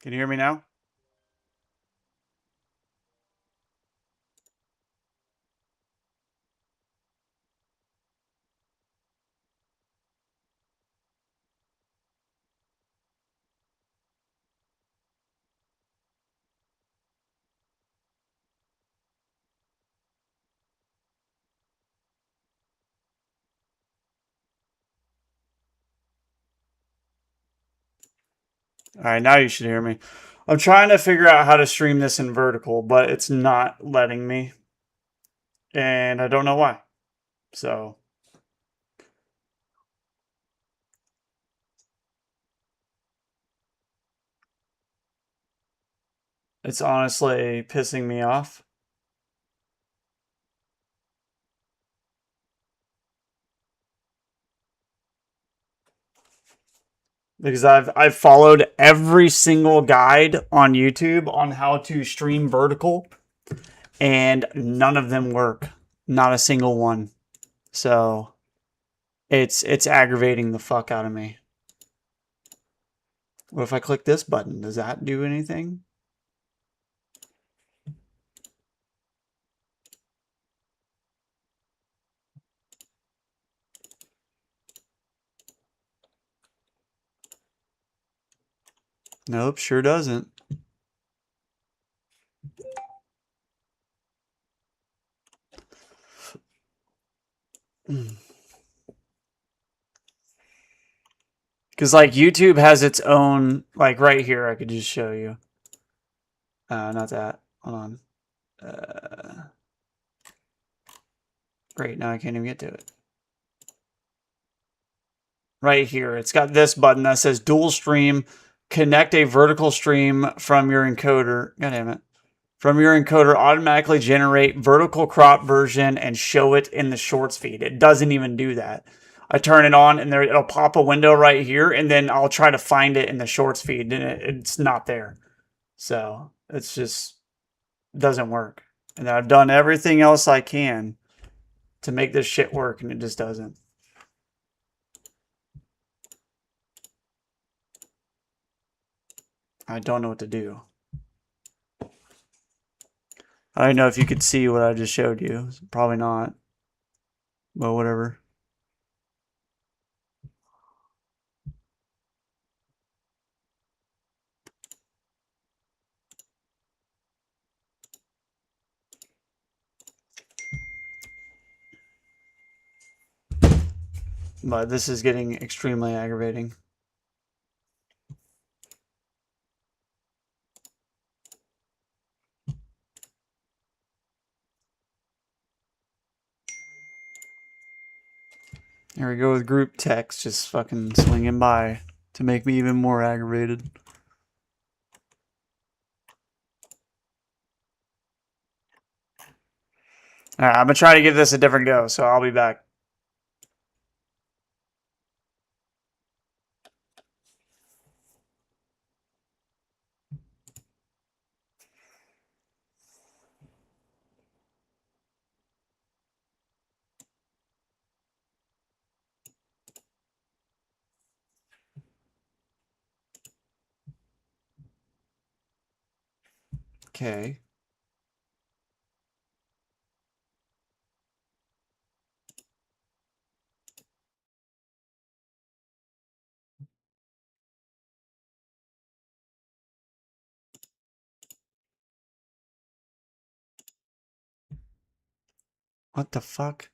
Can you hear me now? All right, now you should hear me. I'm trying to figure out how to stream this in vertical, but it's not letting me. And I don't know why. So it's honestly pissing me off. Because I've followed every single guide on YouTube on how to stream vertical, and none of them work. Not a single one. So it's aggravating the fuck out of me. What if I click this button? Does that do anything? Nope, sure doesn't. Because like YouTube has its own, like right here, I could just show you. Not that. Hold on. Great, now I can't even get to it. Right here, it's got this button that says dual stream. Connect a vertical stream from your encoder. God damn it. From your encoder, automatically generate vertical crop version and show it in the shorts feed. It doesn't even do that. I turn it on and there it'll pop a window right here, and then I'll try to find it in the shorts feed, and it's not there. So it's just doesn't work. And I've done everything else I can to make this shit work, and it just doesn't. I don't know what to do. I don't know if you could see what I just showed you. Probably not. But whatever. But this is getting extremely aggravating. Here we go with group text just fucking swinging by to make me even more aggravated. All right, I'm gonna try to give this a different go, so I'll be back. Okay. What the fuck?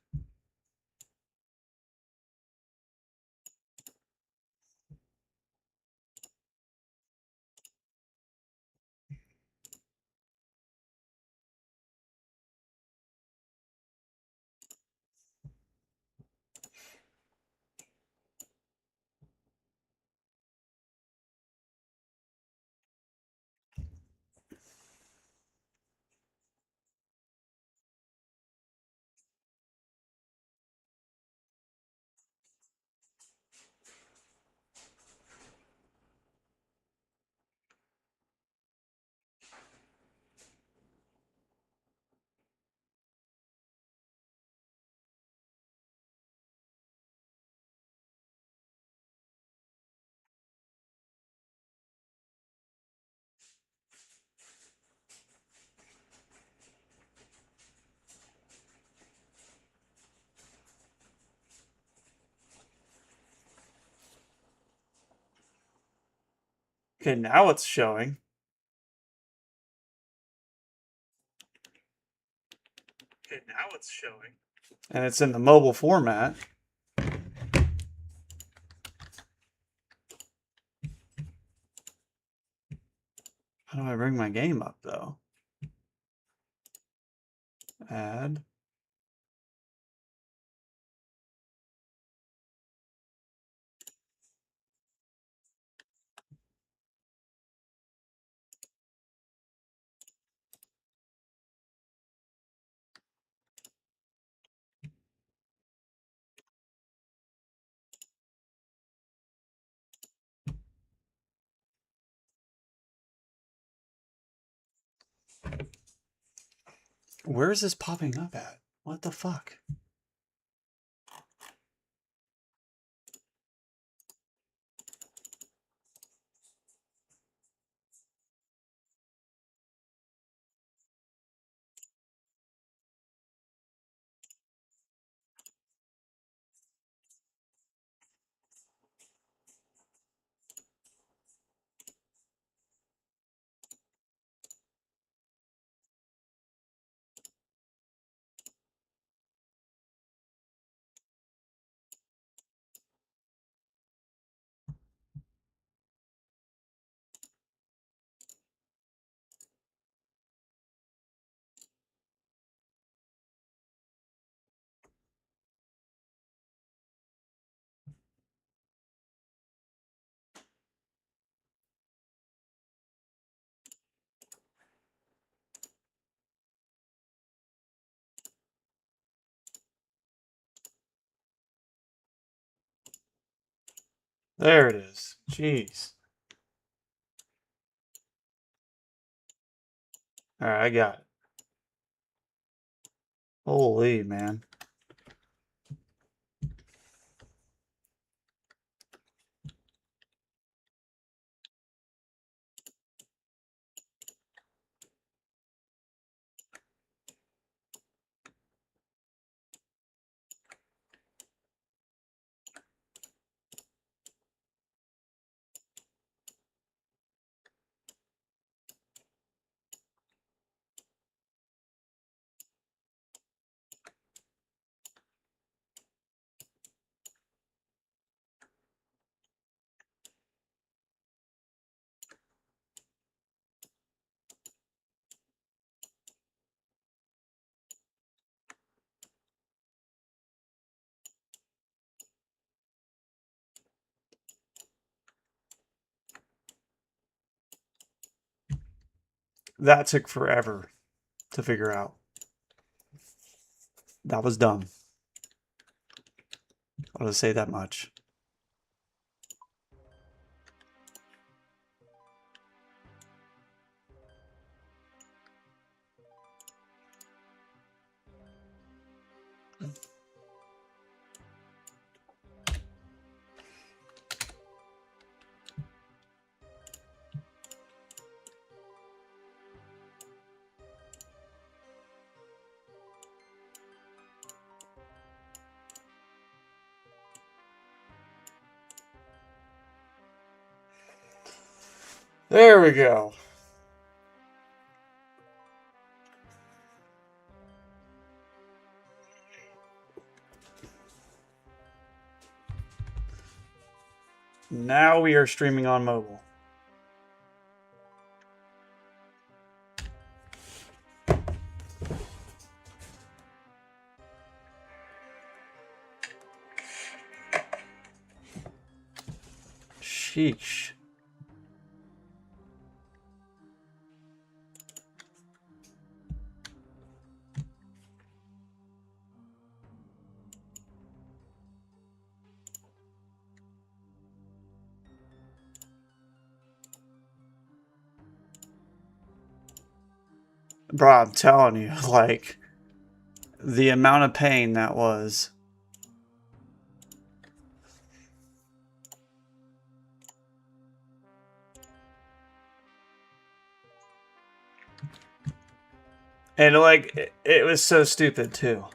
Okay, now it's showing. Okay, now it's showing. And it's in the mobile format. How do I bring my game up, though? Add. Where is this popping up at? What the fuck? There it is. Jeez. All right, I got it. Holy man. That took forever to figure out. That was dumb. I'll just say that much. There we go. Now we are streaming on mobile. Sheesh. Bro, I'm telling you, like, the amount of pain that was. And, like, it was so stupid, too.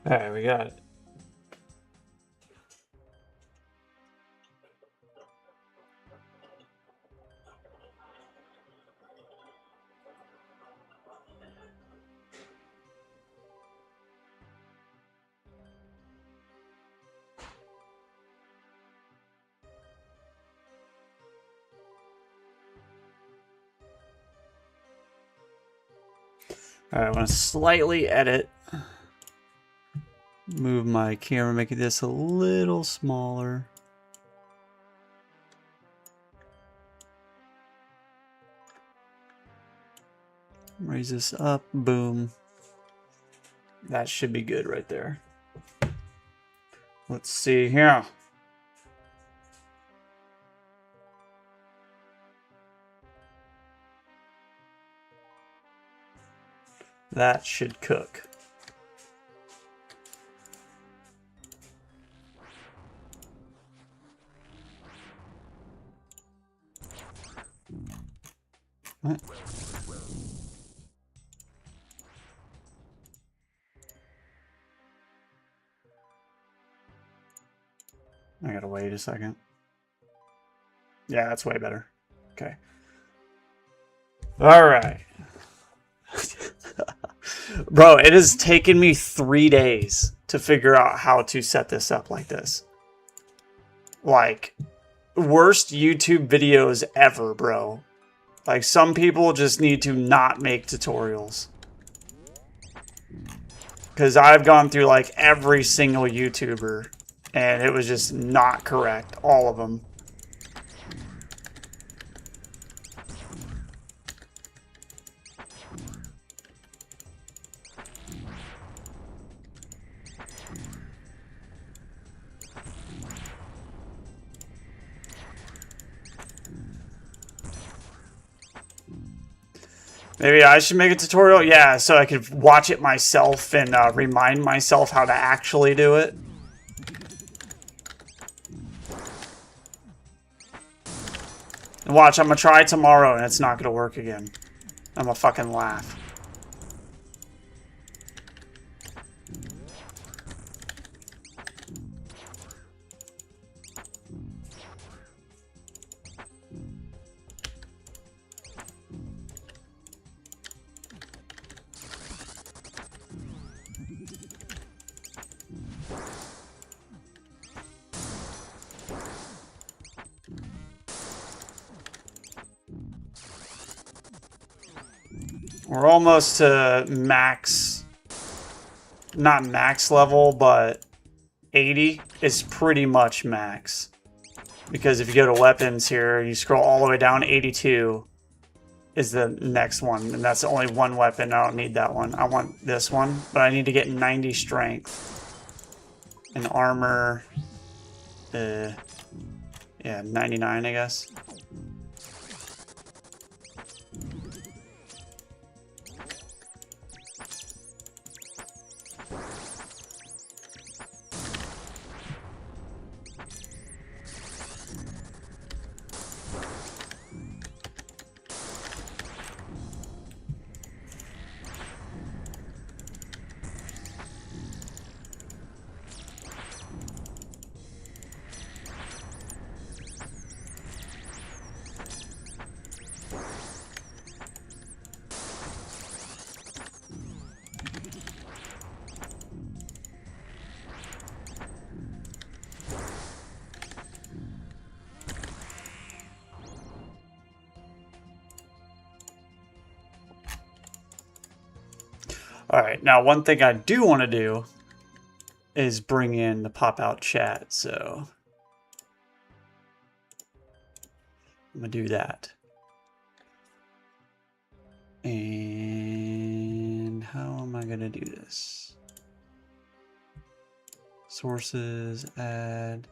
All right, we got it. All right, I want to slightly edit. Move my camera, making this a little smaller. Raise this up, boom. That should be good right there. Let's see here. That should cook. What? I gotta wait a second. Yeah, that's way better. Okay. All right. Bro, it has taken me 3 days to figure out how to set this up like this. Like, worst YouTube videos ever, bro. Like, some people just need to not make tutorials. Because I've gone through, like, every single YouTuber, and it was just not correct. All of them. Maybe I should make a tutorial? Yeah, so I could watch it myself and remind myself how to actually do it. And watch, I'm gonna try tomorrow and it's not gonna work again. I'm gonna fucking laugh. We're almost to max, not max level, but 80 is pretty much max. Because if you go to weapons here, you scroll all the way down, 82 is the next one. And that's only one weapon. I don't need that one. I want this one, but I need to get 90 strength. And armor, yeah, 99, I guess. All right, now one thing I do want to do is bring in the pop-out chat, so I'm going to do that. And how am I going to do this? Sources, add,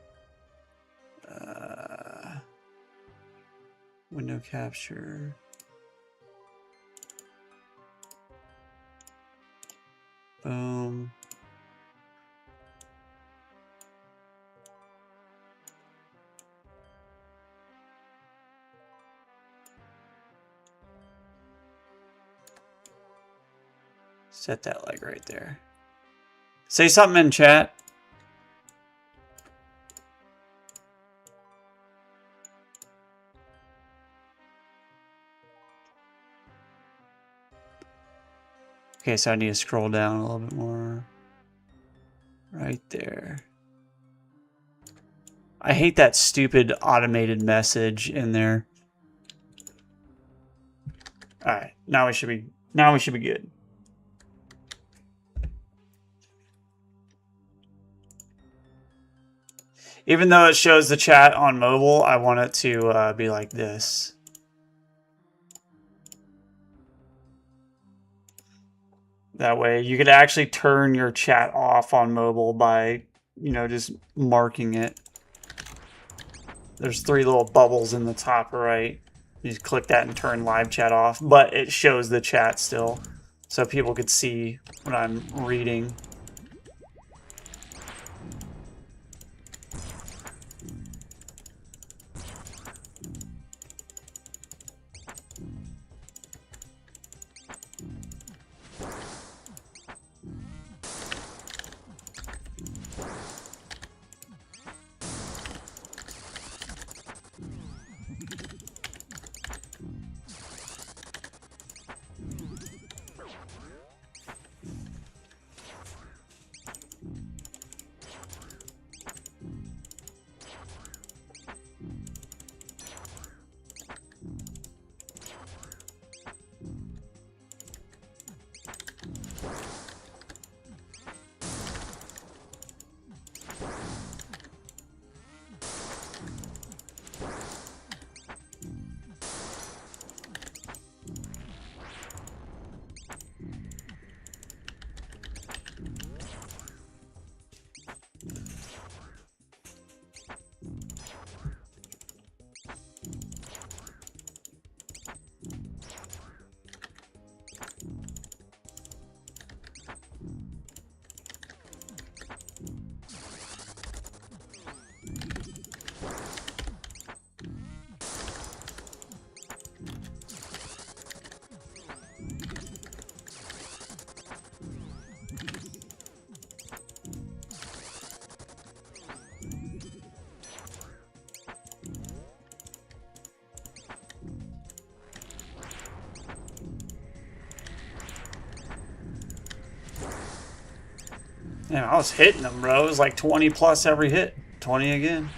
window capture. Boom. Set that like right there. Say something in chat. Okay, so I need to scroll down a little bit more. Right there. I hate that stupid automated message in there. All right, now we should be good. Even though it shows the chat on mobile, I want it to be like this. That way you could actually turn your chat off on mobile by, you know, just marking it. There's 3 little bubbles in the top right. You just click that and turn live chat off, but it shows the chat still, so people could see what I'm reading. Man, I was hitting them, bro. It was like 20 plus every hit. 20 again.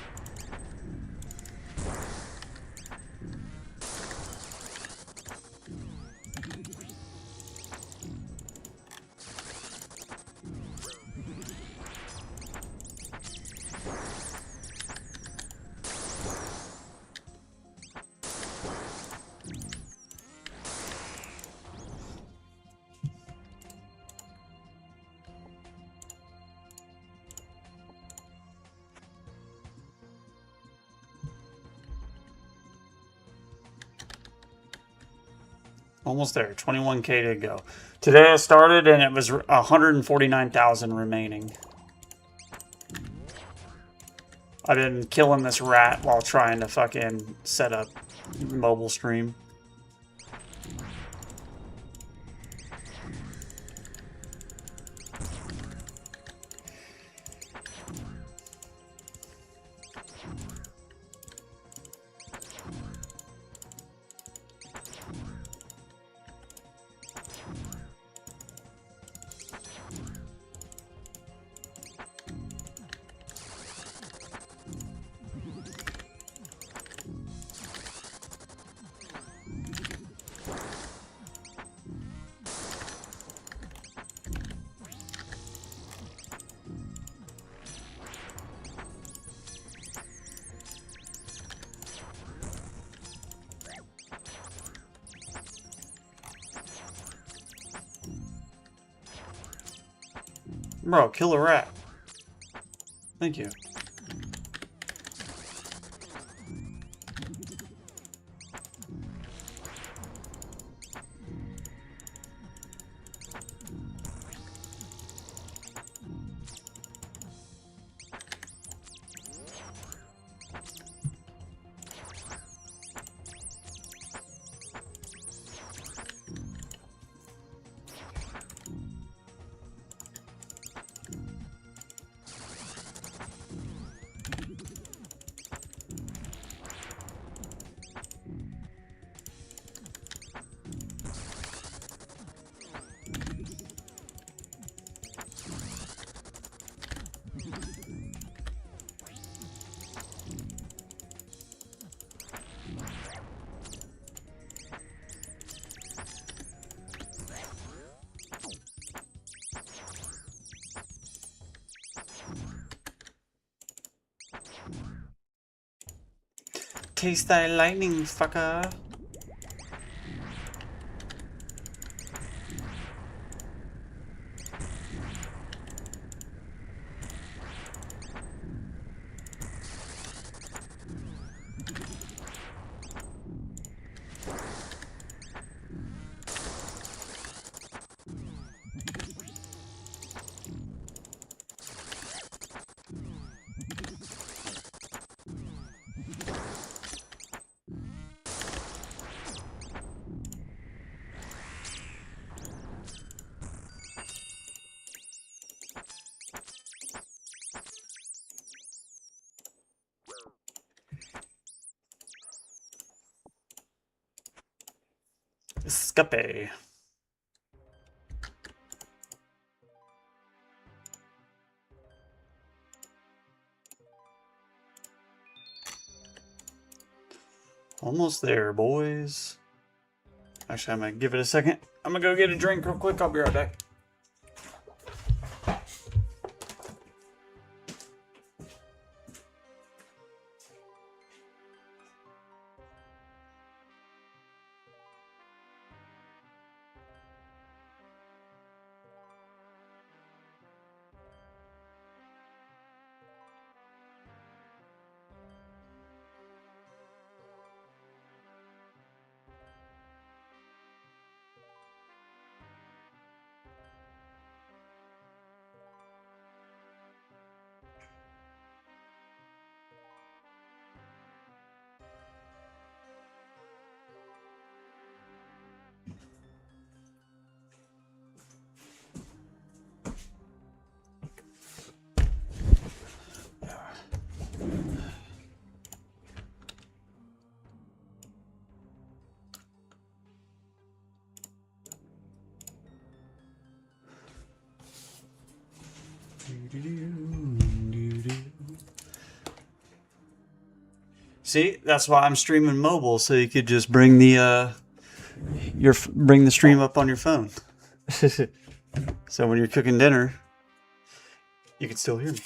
Almost there. 21K to go. Today I started and it was 149,000 remaining. I've been killing this rat while trying to fucking set up mobile stream. Bro, kill a rat. Thank you. Taste thy lightning, fucker. Escape. Almost there, boys. Actually, I'm gonna give it a second. I'm gonna go get a drink real quick. I'll be right back. See, that's why I'm streaming mobile, so you could just bring the bring the stream up on your phone. So when you're cooking dinner, you can still hear me.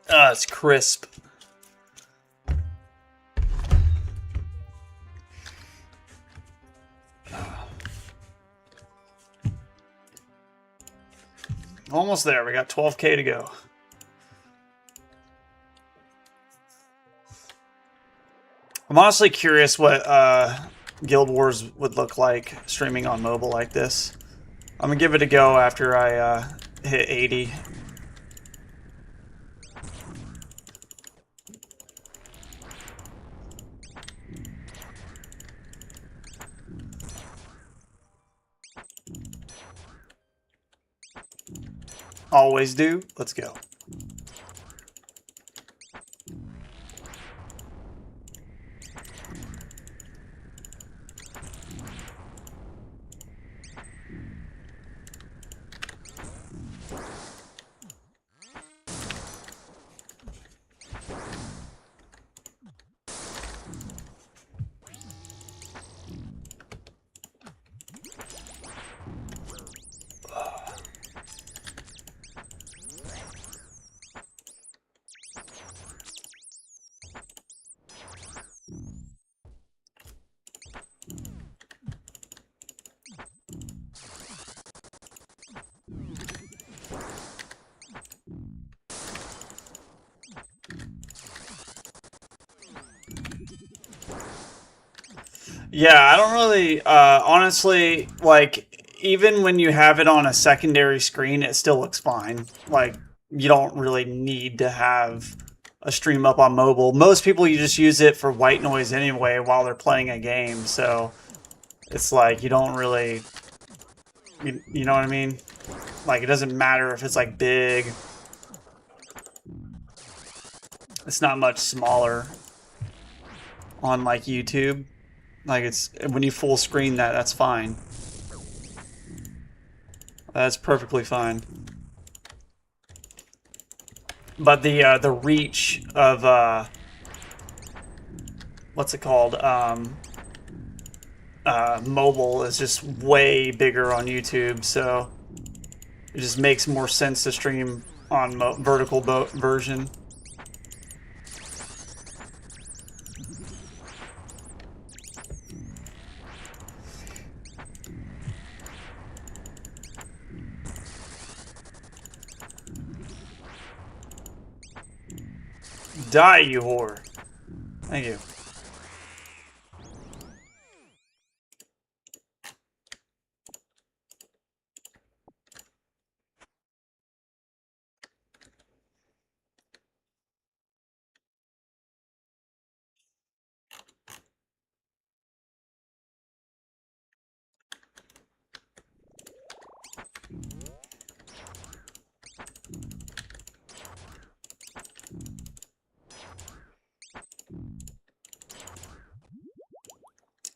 Ah, it's crisp. Almost there. We got 12K to go. I'm honestly curious what Guild Wars would look like streaming on mobile like this. I'm gonna give it a go after I hit 80. Always do. Let's go. Yeah, I don't really, honestly, like, even when you have it on a secondary screen, it still looks fine. Like, you don't really need to have a stream up on mobile. Most people, you just use it for white noise anyway while they're playing a game, so it's like, you don't really, you know what I mean? Like, it doesn't matter if it's, like, big. It's not much smaller on, like, YouTube. Like, it's when you full screen that, that's fine. That's perfectly fine. But the reach of what's it called? mobile is just way bigger on YouTube, so it just makes more sense to stream on vertical version. Die, you whore. Thank you.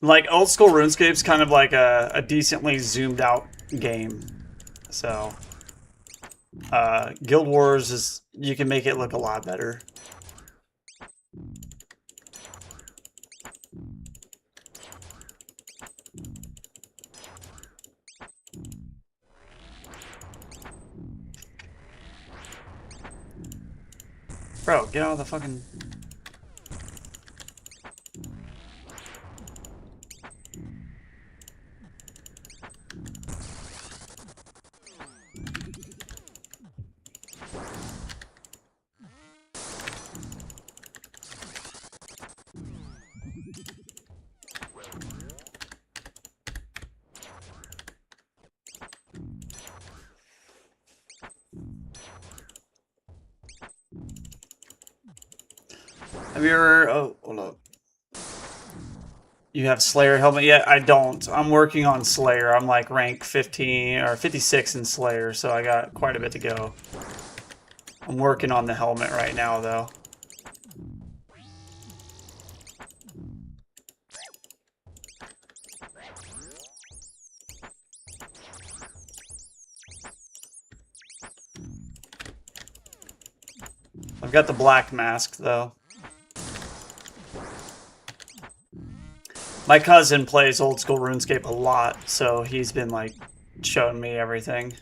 Like, old school RuneScape's kind of like a decently zoomed out game. So, Guild Wars is, you can make it look a lot better. Bro, get out of the fucking... Have you ever... Oh, hold up. You have Slayer helmet yet? I don't. I'm working on Slayer. I'm like rank 15 or 56 in Slayer, so I got quite a bit to go. I'm working on the helmet right now, though. I've got the black mask, though. My cousin plays old school RuneScape a lot, so he's been like showing me everything.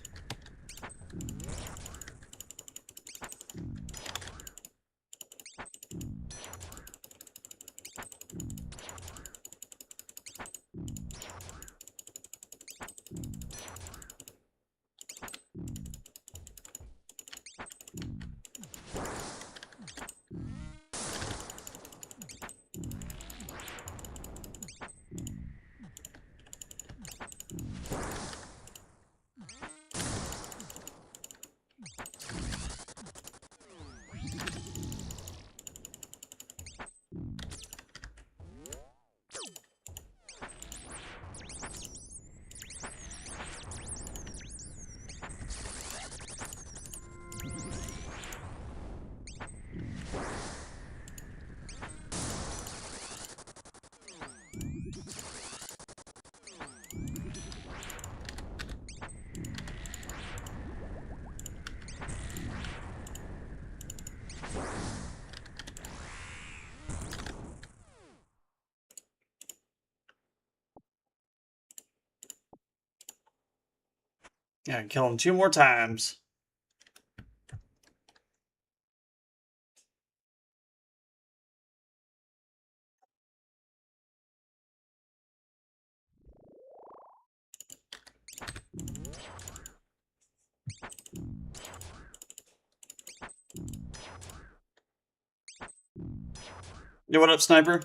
Yeah, kill him 2 more times. Yo, what up, Sniper?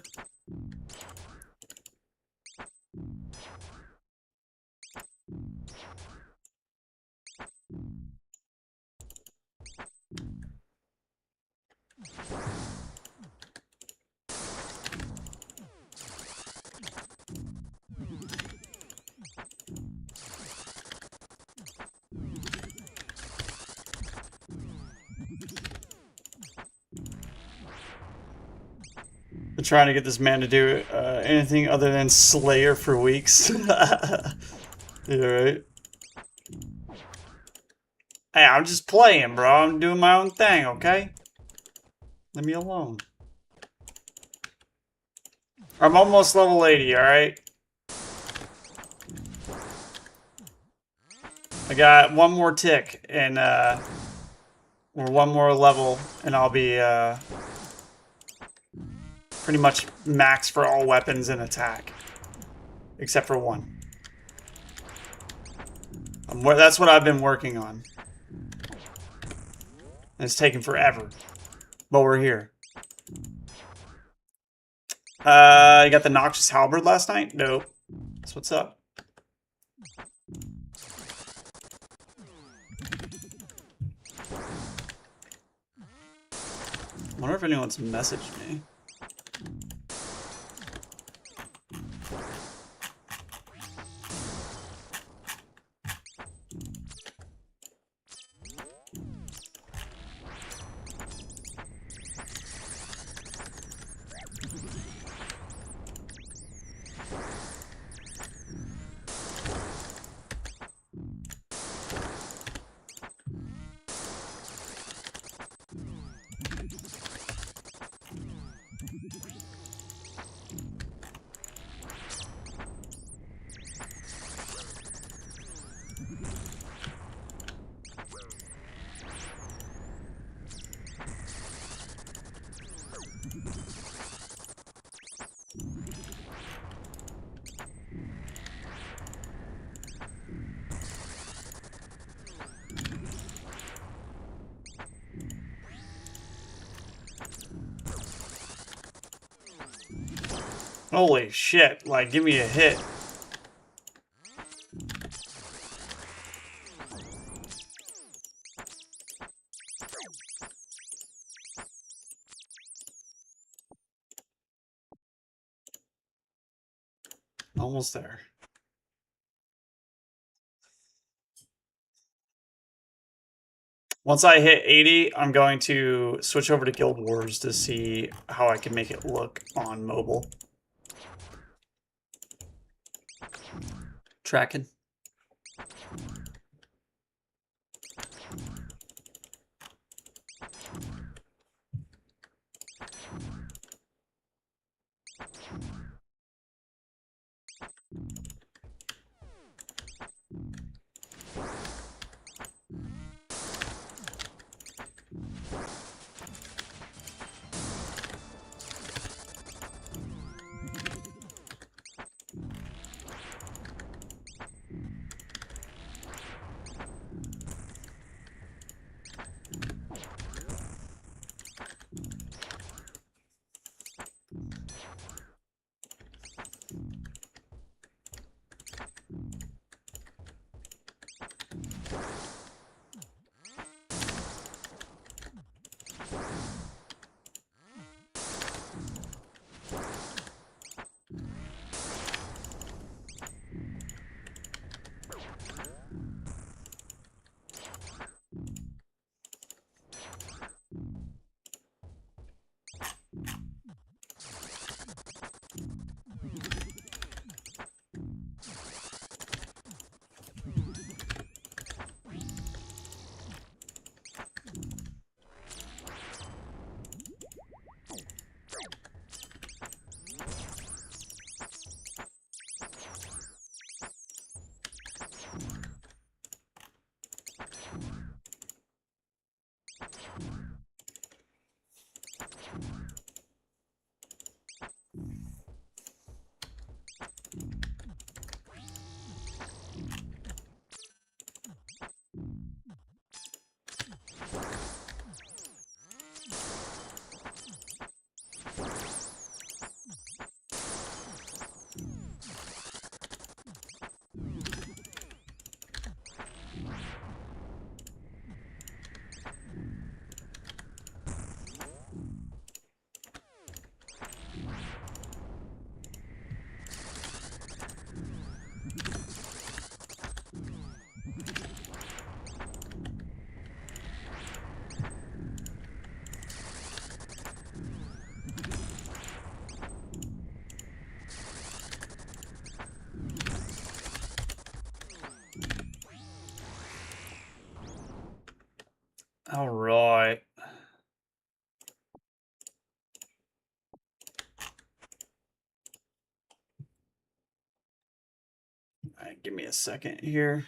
I'm trying to get this man to do anything other than Slayer for weeks. Yeah, right? Hey, I'm just playing, bro. I'm doing my own thing, okay? Leave me alone. I'm almost level 80, alright? I got one more tick and or one more level, and I'll be pretty much max for all weapons and attack, except for one. That's what I've been working on. And it's taken forever, but we're here. You got the Noxious Halberd last night? Nope. That's what's up. I wonder if anyone's messaged me. Holy shit, like, give me a hit. Almost there. Once I hit 80, I'm going to switch over to Guild Wars to see how I can make it look on mobile. Tracking. All right. All right, give me a second here.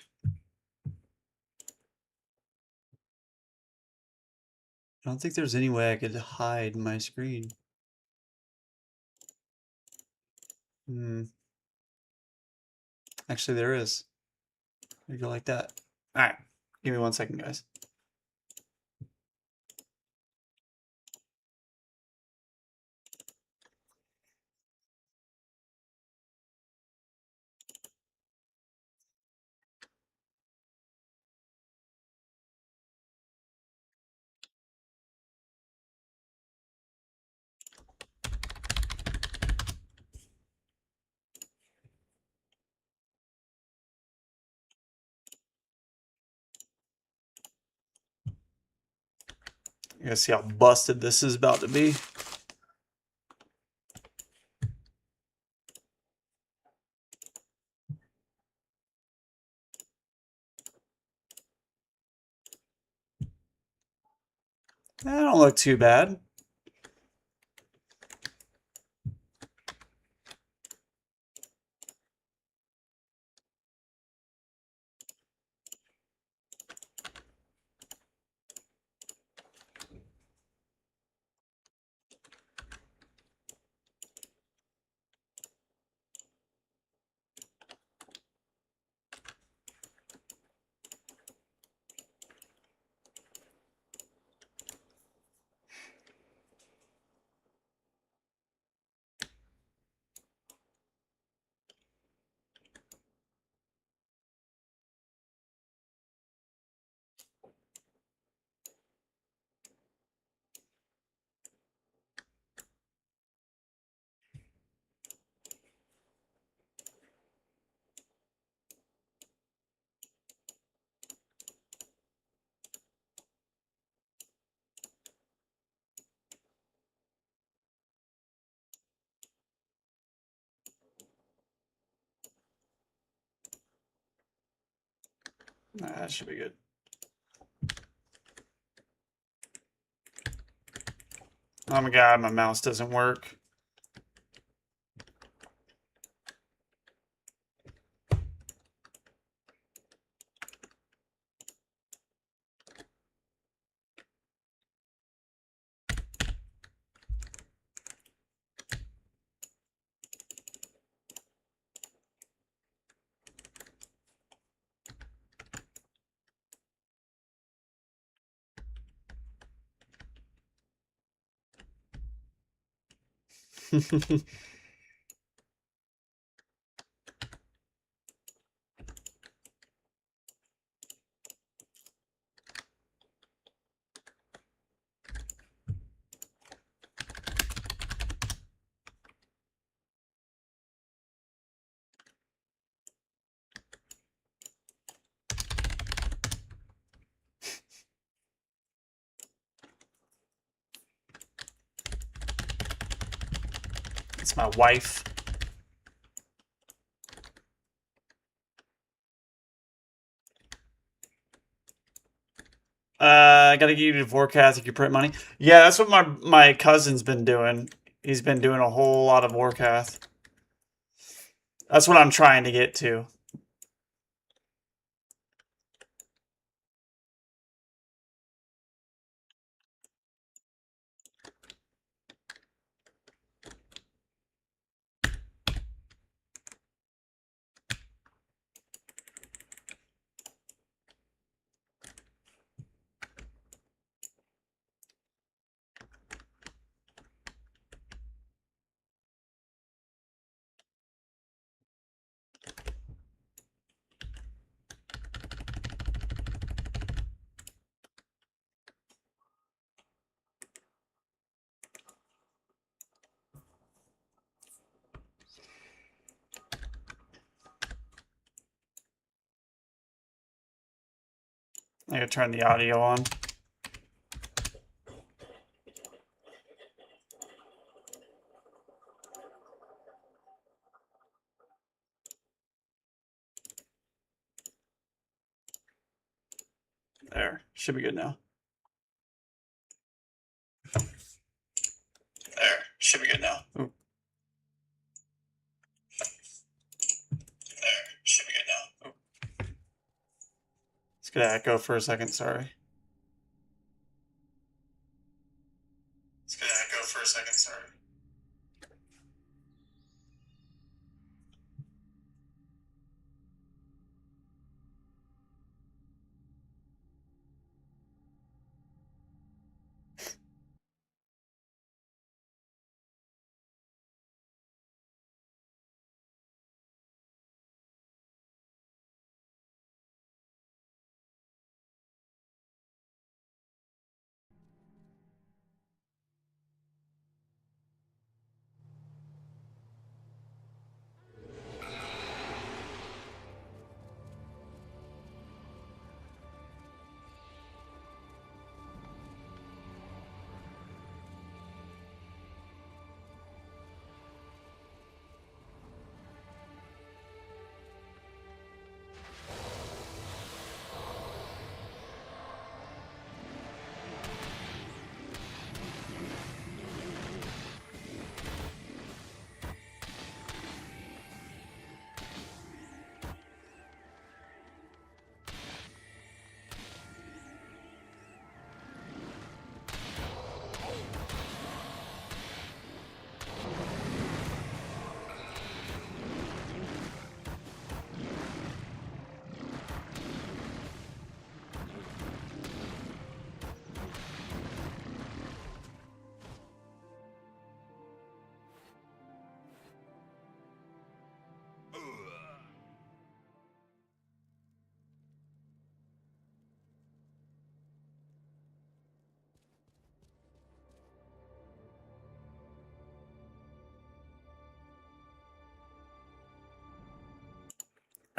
I don't think there's any way I could hide my screen. Actually, there is. You go like that. All right. Give me 1 second, guys. You guys see how busted this is about to be? That don't look too bad. That should be good. Oh my god, my mouse doesn't work. It's my wife. I gotta get you to forecast if you print money. Yeah, that's what my cousin's been doing. He's been doing a whole lot of forecast. That's what I'm trying to get to. I gotta turn the audio on. There. Should be good now. There. Should be good now. Ooh. There. Should be good now. Ooh. It's gonna echo for a second, sorry.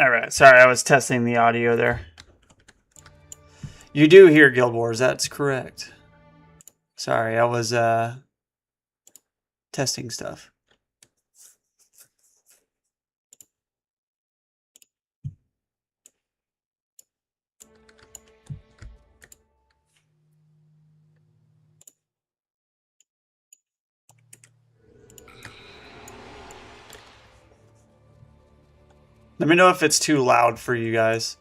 All right. Sorry, I was testing the audio there. You do hear Guild Wars. That's correct. Sorry, I was testing stuff. Let me know if it's too loud for you guys.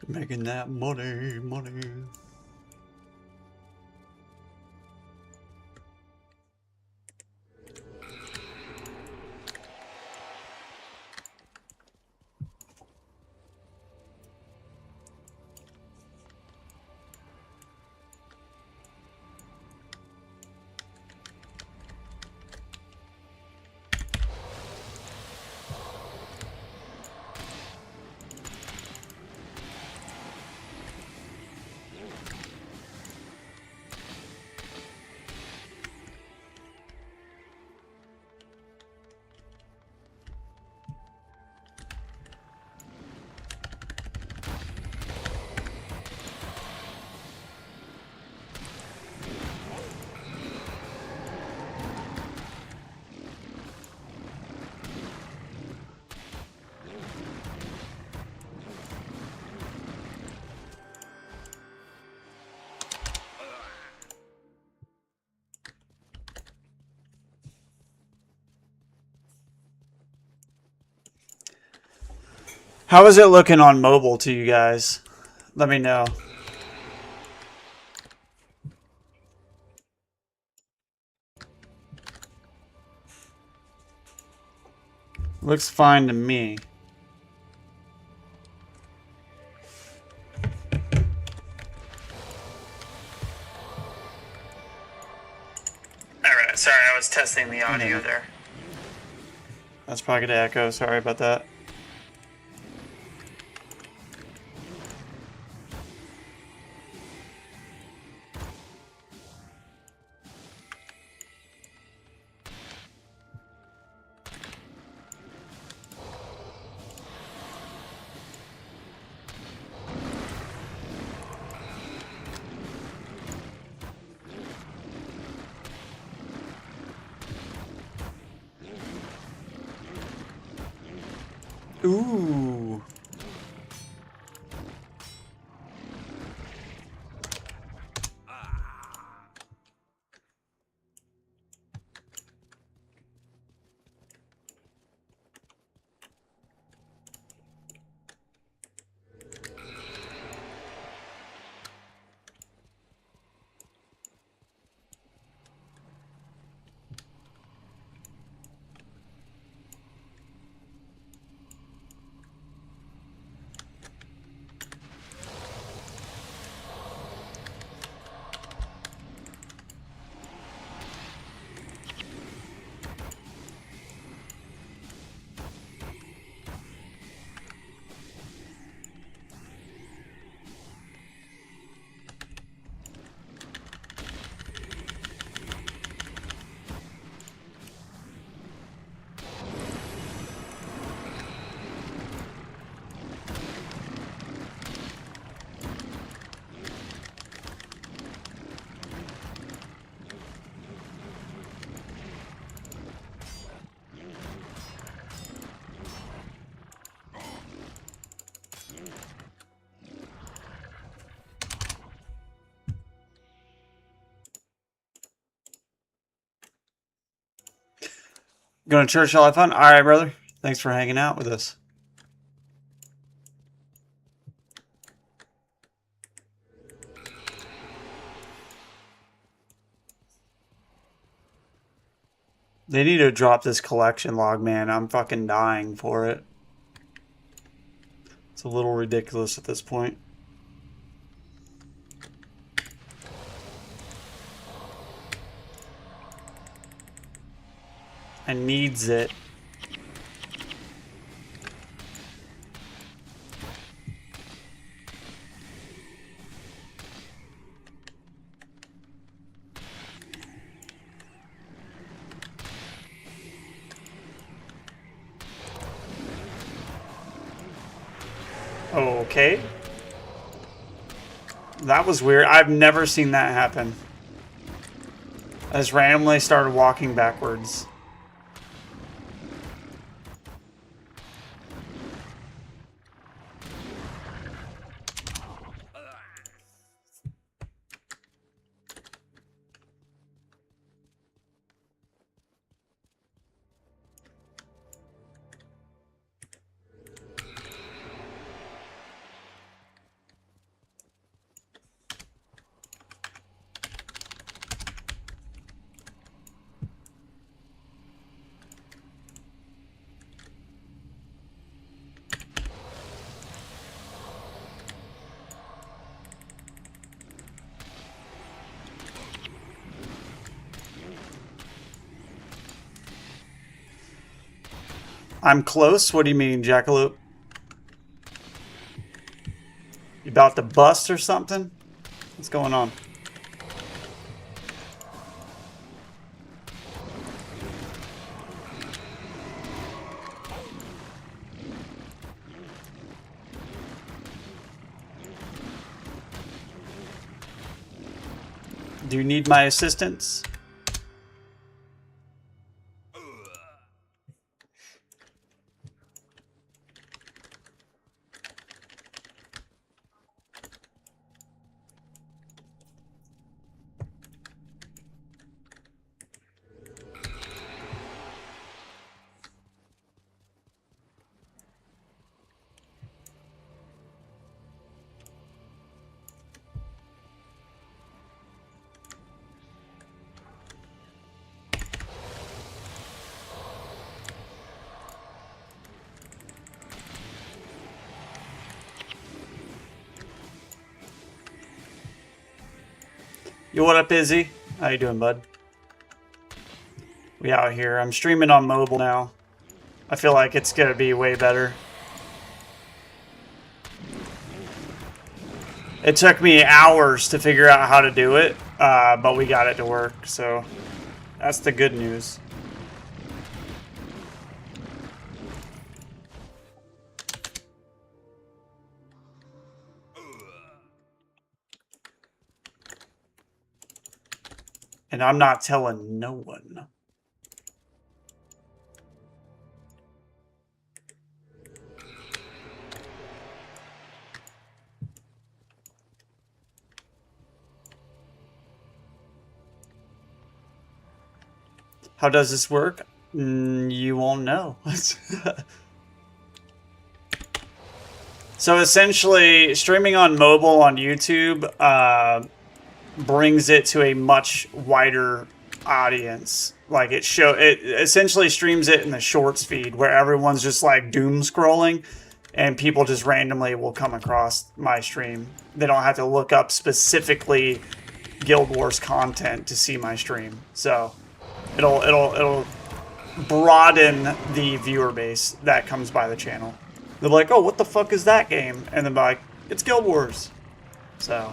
Making that money. How is it looking on mobile to you guys? Let me know. Looks fine to me. Alright, sorry, I was testing the audio there. That's probably gonna echo, sorry about that. Ooh. Going to church, all have fun? All right, brother. Thanks for hanging out with us. They need to drop this collection log, man. I'm fucking dying for it. It's a little ridiculous at this point. I needs it. Okay. That was weird. I've never seen that happen. I just randomly started walking backwards. I'm close? What do you mean, Jackalope? You about to bust or something? What's going on? Do you need my assistance? Yo, what up, Izzy? How you doing, bud? We out here. I'm streaming on mobile now. I feel like it's gonna be way better. It took me hours to figure out how to do it, but we got it to work, so that's the good news. And I'm not telling no one. How does this work? You won't know. So essentially, streaming on mobile on YouTube brings it to a much wider audience. Like it essentially streams it in the shorts feed where everyone's just like doom scrolling and people just randomly will come across my stream. They don't have to look up specifically Guild Wars content to see my stream. So it'll broaden the viewer base that comes by the channel. They're like, oh, what the fuck is that game? And then like, it's Guild Wars. So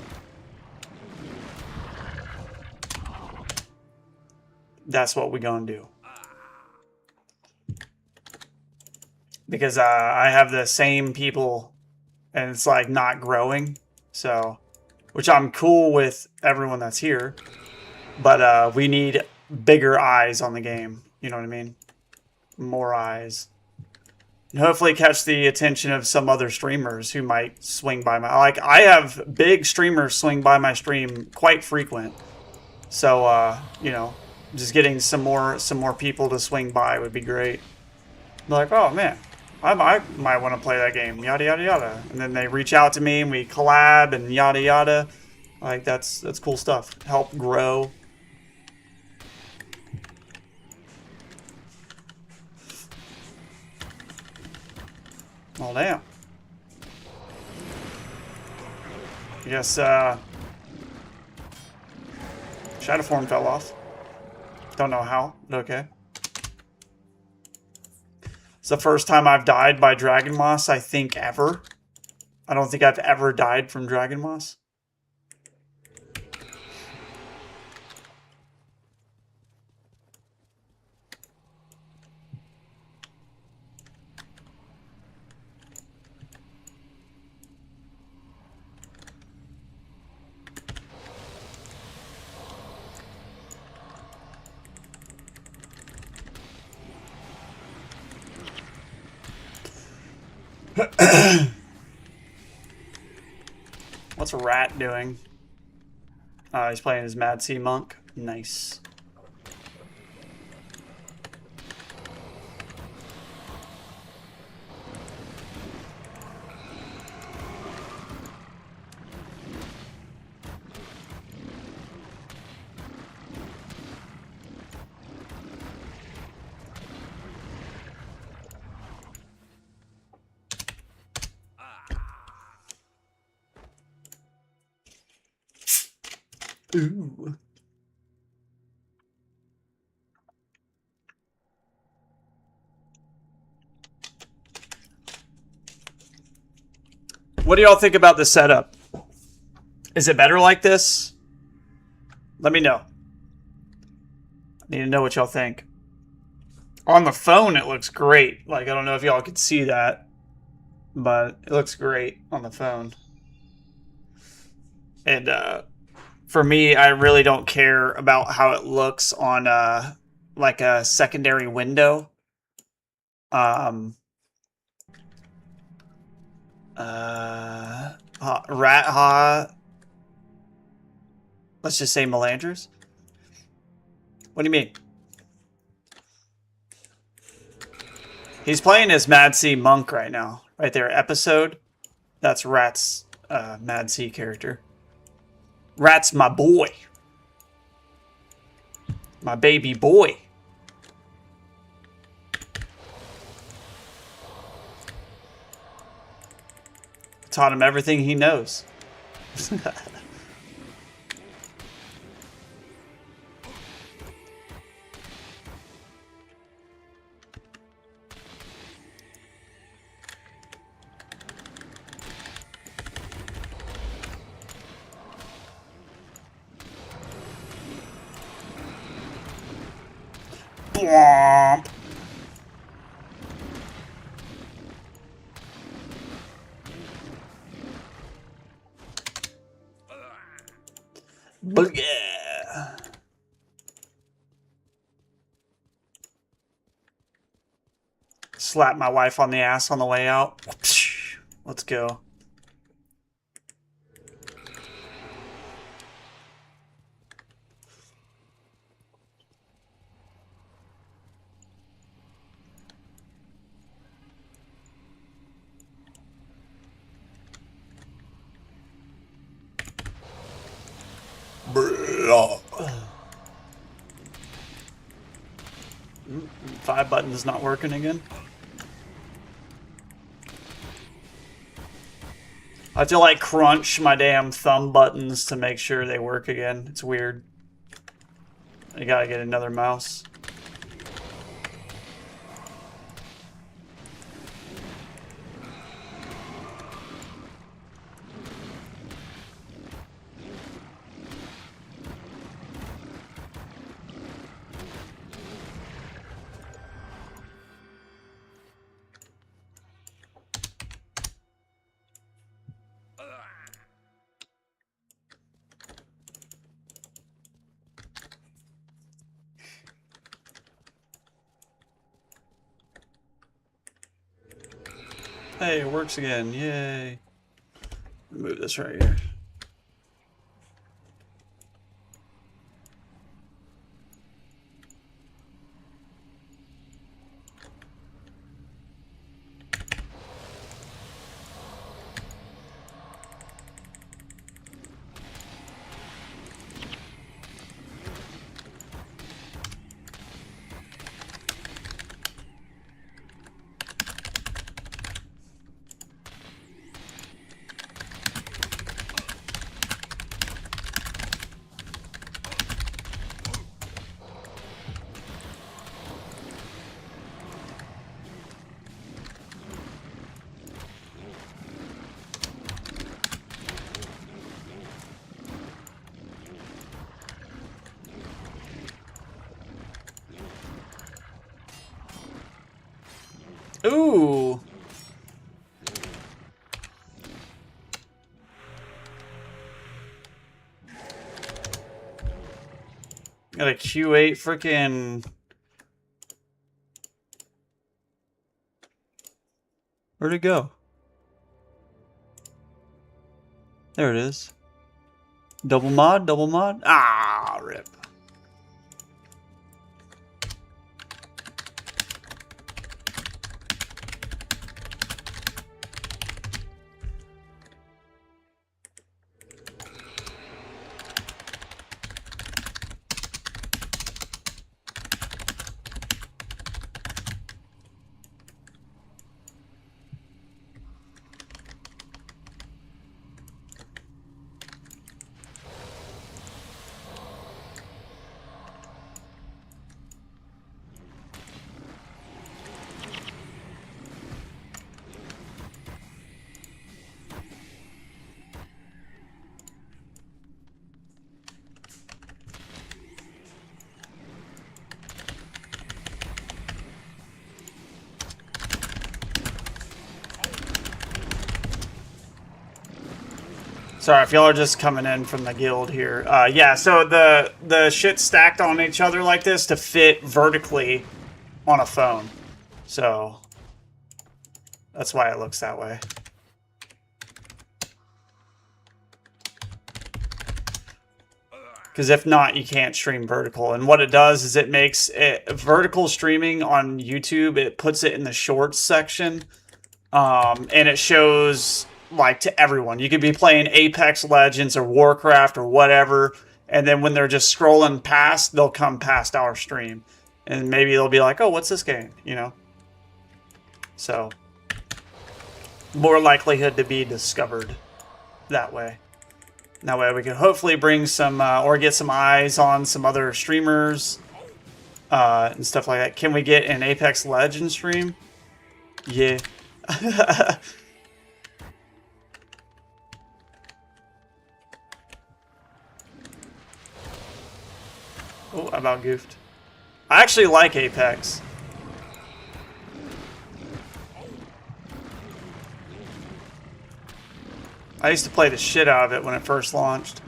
that's what we gonna do. Because I have the same people and it's like not growing. So, which I'm cool with everyone that's here. But we need bigger eyes on the game. You know what I mean? More eyes. And hopefully catch the attention of some other streamers who might swing by my... Like, I have big streamers swing by my stream quite frequent. So, you know, Just getting some more people to swing by would be great. Be like, oh man, I might want to play that game. Yada yada yada. And then they reach out to me and we collab and yada yada. Like that's cool stuff. Help grow. Oh damn. I guess Shadow Form fell off. Don't know how, but okay. It's the first time I've died by Dragon Moss, I think, ever. I don't think I've ever died from Dragon Moss. What's Rat doing? He's playing his Mad Sea Monk. Nice. Ooh. What do y'all think about the setup? Is it better like this? Let me know. I need to know what y'all think. On the phone, it looks great. Like, I don't know if y'all could see that, but it looks great on the phone. And, for me, I really don't care about how it looks on like a secondary window. Let's just say Melanders. What do you mean? He's playing as Mad Sea Monk right now. Right there, episode. That's Rat's Mad Sea character. Rat's my boy. My baby boy. Taught him everything he knows. Blomp. But yeah. Slap my wife on the ass on the way out. Let's go. Five buttons not working again. I have to like crunch my damn thumb buttons to make sure they work again. It's weird. I gotta get another mouse. Hey, it works again. Yay. Move this right here. Ooh. Got a Q8 freaking... Where'd it go? There it is. Double mod, double mod. Ah, rip. Sorry, if y'all are just coming in from the guild here. Yeah, so the shit's stacked on each other like this to fit vertically on a phone. So that's why it looks that way. Because if not, you can't stream vertical. And what it does is it makes it vertical streaming on YouTube. It puts it in the shorts section, and it shows like to everyone. You could be playing Apex Legends or Warcraft or whatever, and then when they're just scrolling past, they'll come past our stream, and maybe they'll be like, "Oh, what's this game?" You know. So more likelihood to be discovered that way. That way we can hopefully bring some, or get some eyes on some other streamers, and stuff like that. Can we get an Apex Legends stream? Yeah. Oh, I about goofed. I actually like Apex. I used to play the shit out of it when it first launched.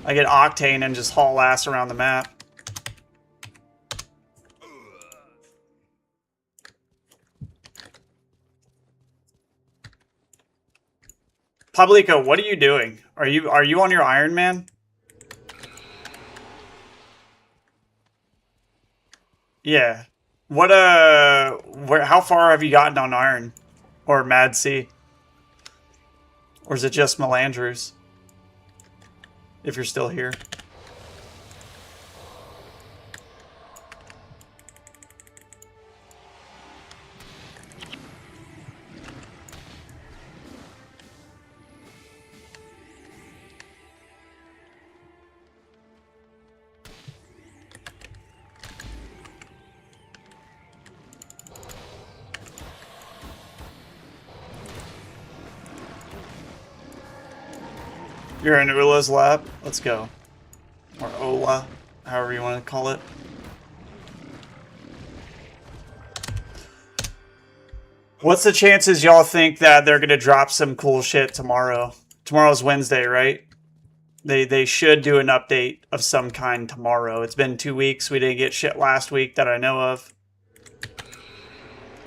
I get Octane and just haul ass around the map. Publico, what are you doing? Are you on your Iron Man? Yeah. What how far have you gotten on Iron? Or Mad Sea? Or is it just Melandrews? If you're still here. You're in Ula's lab? Let's go. Or Ola, however you want to call it. What's the chances y'all think that they're going to drop some cool shit tomorrow? Tomorrow's Wednesday, right? They should do an update of some kind tomorrow. It's been 2 weeks. We didn't get shit last week that I know of.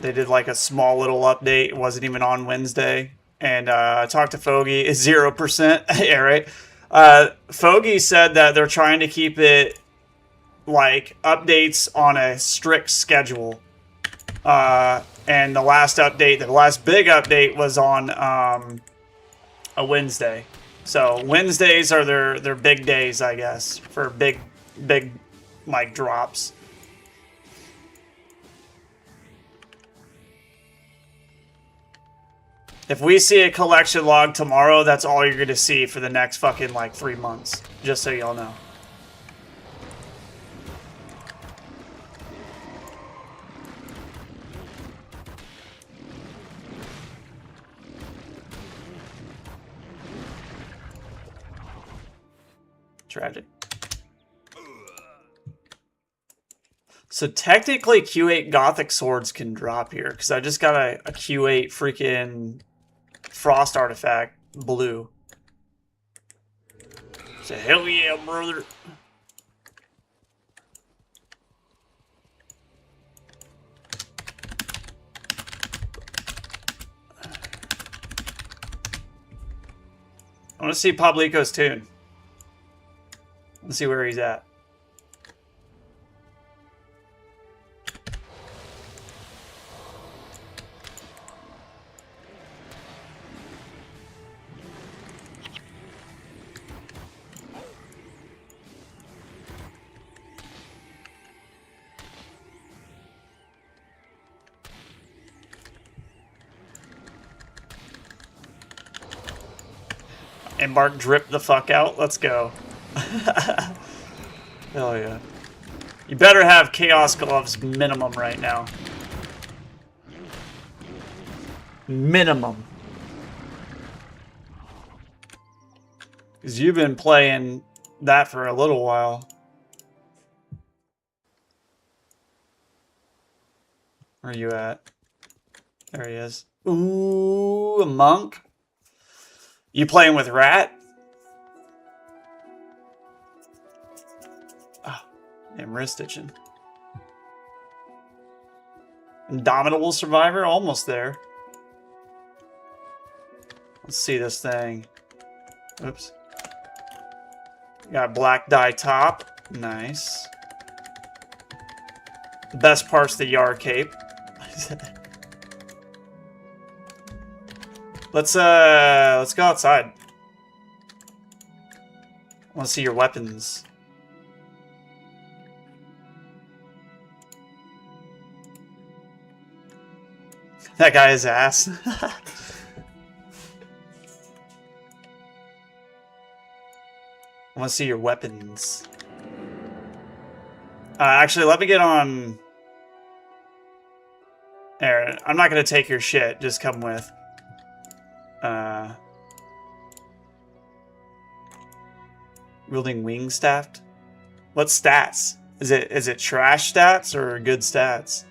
They did like a small little update. It wasn't even on Wednesday. And I talked to Foggy. It's 0%. Yeah, right? Foggy said that they're trying to keep it like updates on a strict schedule. And the last update, the last big update was on a Wednesday. So Wednesdays are their big days, I guess, for big like drops. If we see a collection log tomorrow, that's all you're going to see for the next fucking, like, 3 months. Just so y'all know. Tragic. So technically Q8 Gothic swords can drop here, because I just got a Q8 freaking Frost artifact blue. So hell yeah, brother. I want to see Pablico's tune. Let's see where he's at. Embark drip the fuck out. Let's go. Hell yeah. You better have Chaos Gloves minimum right now. Minimum. Because you've been playing that for a little while. Where are you at? There he is. Ooh, a monk. You playing with Rat? Oh, damn, wrist itching. Indomitable Survivor? Almost there. Let's see this thing. Oops. Got black dye top. Nice. The best part's the Yar cape. Let's go outside. I want to see your weapons. That guy is ass. I want to see your weapons. Actually, let me get on. There, I'm not going to take your shit. Just come with. Wielding wing staffed. What stats? Is it trash stats or good stats?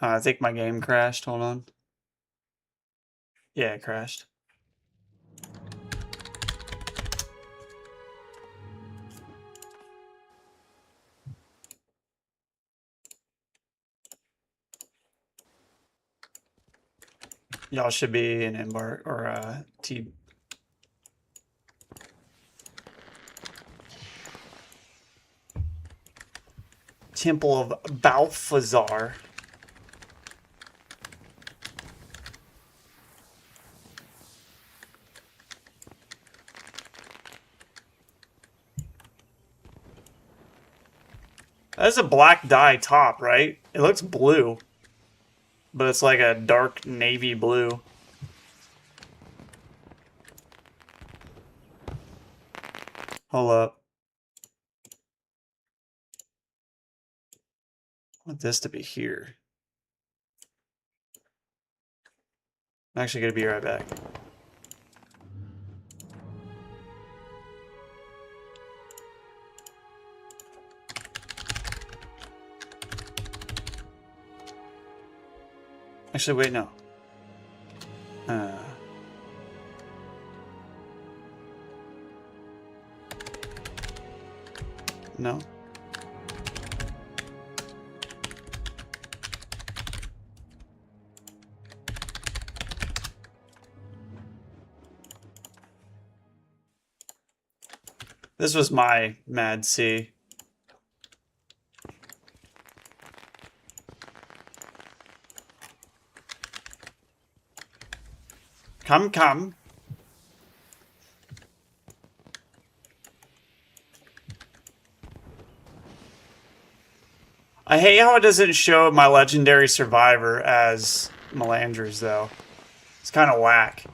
I think my game crashed. Hold on. Yeah, it crashed. Y'all should be in Embark or T. Temple of Balthazar. That's a black dye top, right? It looks blue. But it's like a dark navy blue. Hold up. I want this to be here. I'm actually going to be right back. Actually, wait, no. No. This was my Mad C. Come, come. I hate how it doesn't show my legendary survivor as Melanders, though. It's kind of whack.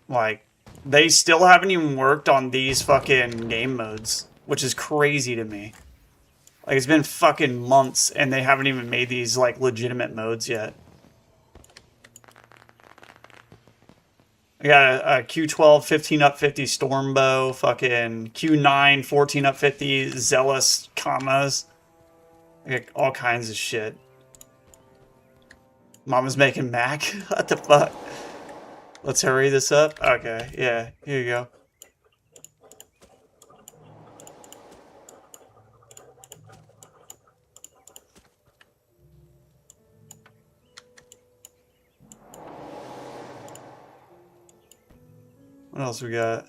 Like, They still haven't even worked on these fucking game modes, which is crazy to me. Like, it's been fucking months, and they haven't even made these, like, legitimate modes yet. I got a Q12 15 up 50 Stormbow, fucking Q9 14 up 50 Zealous commas. I got all kinds of shit. Mama's making mac? What the fuck? Let's hurry this up. Okay, yeah, here you go. What else we got?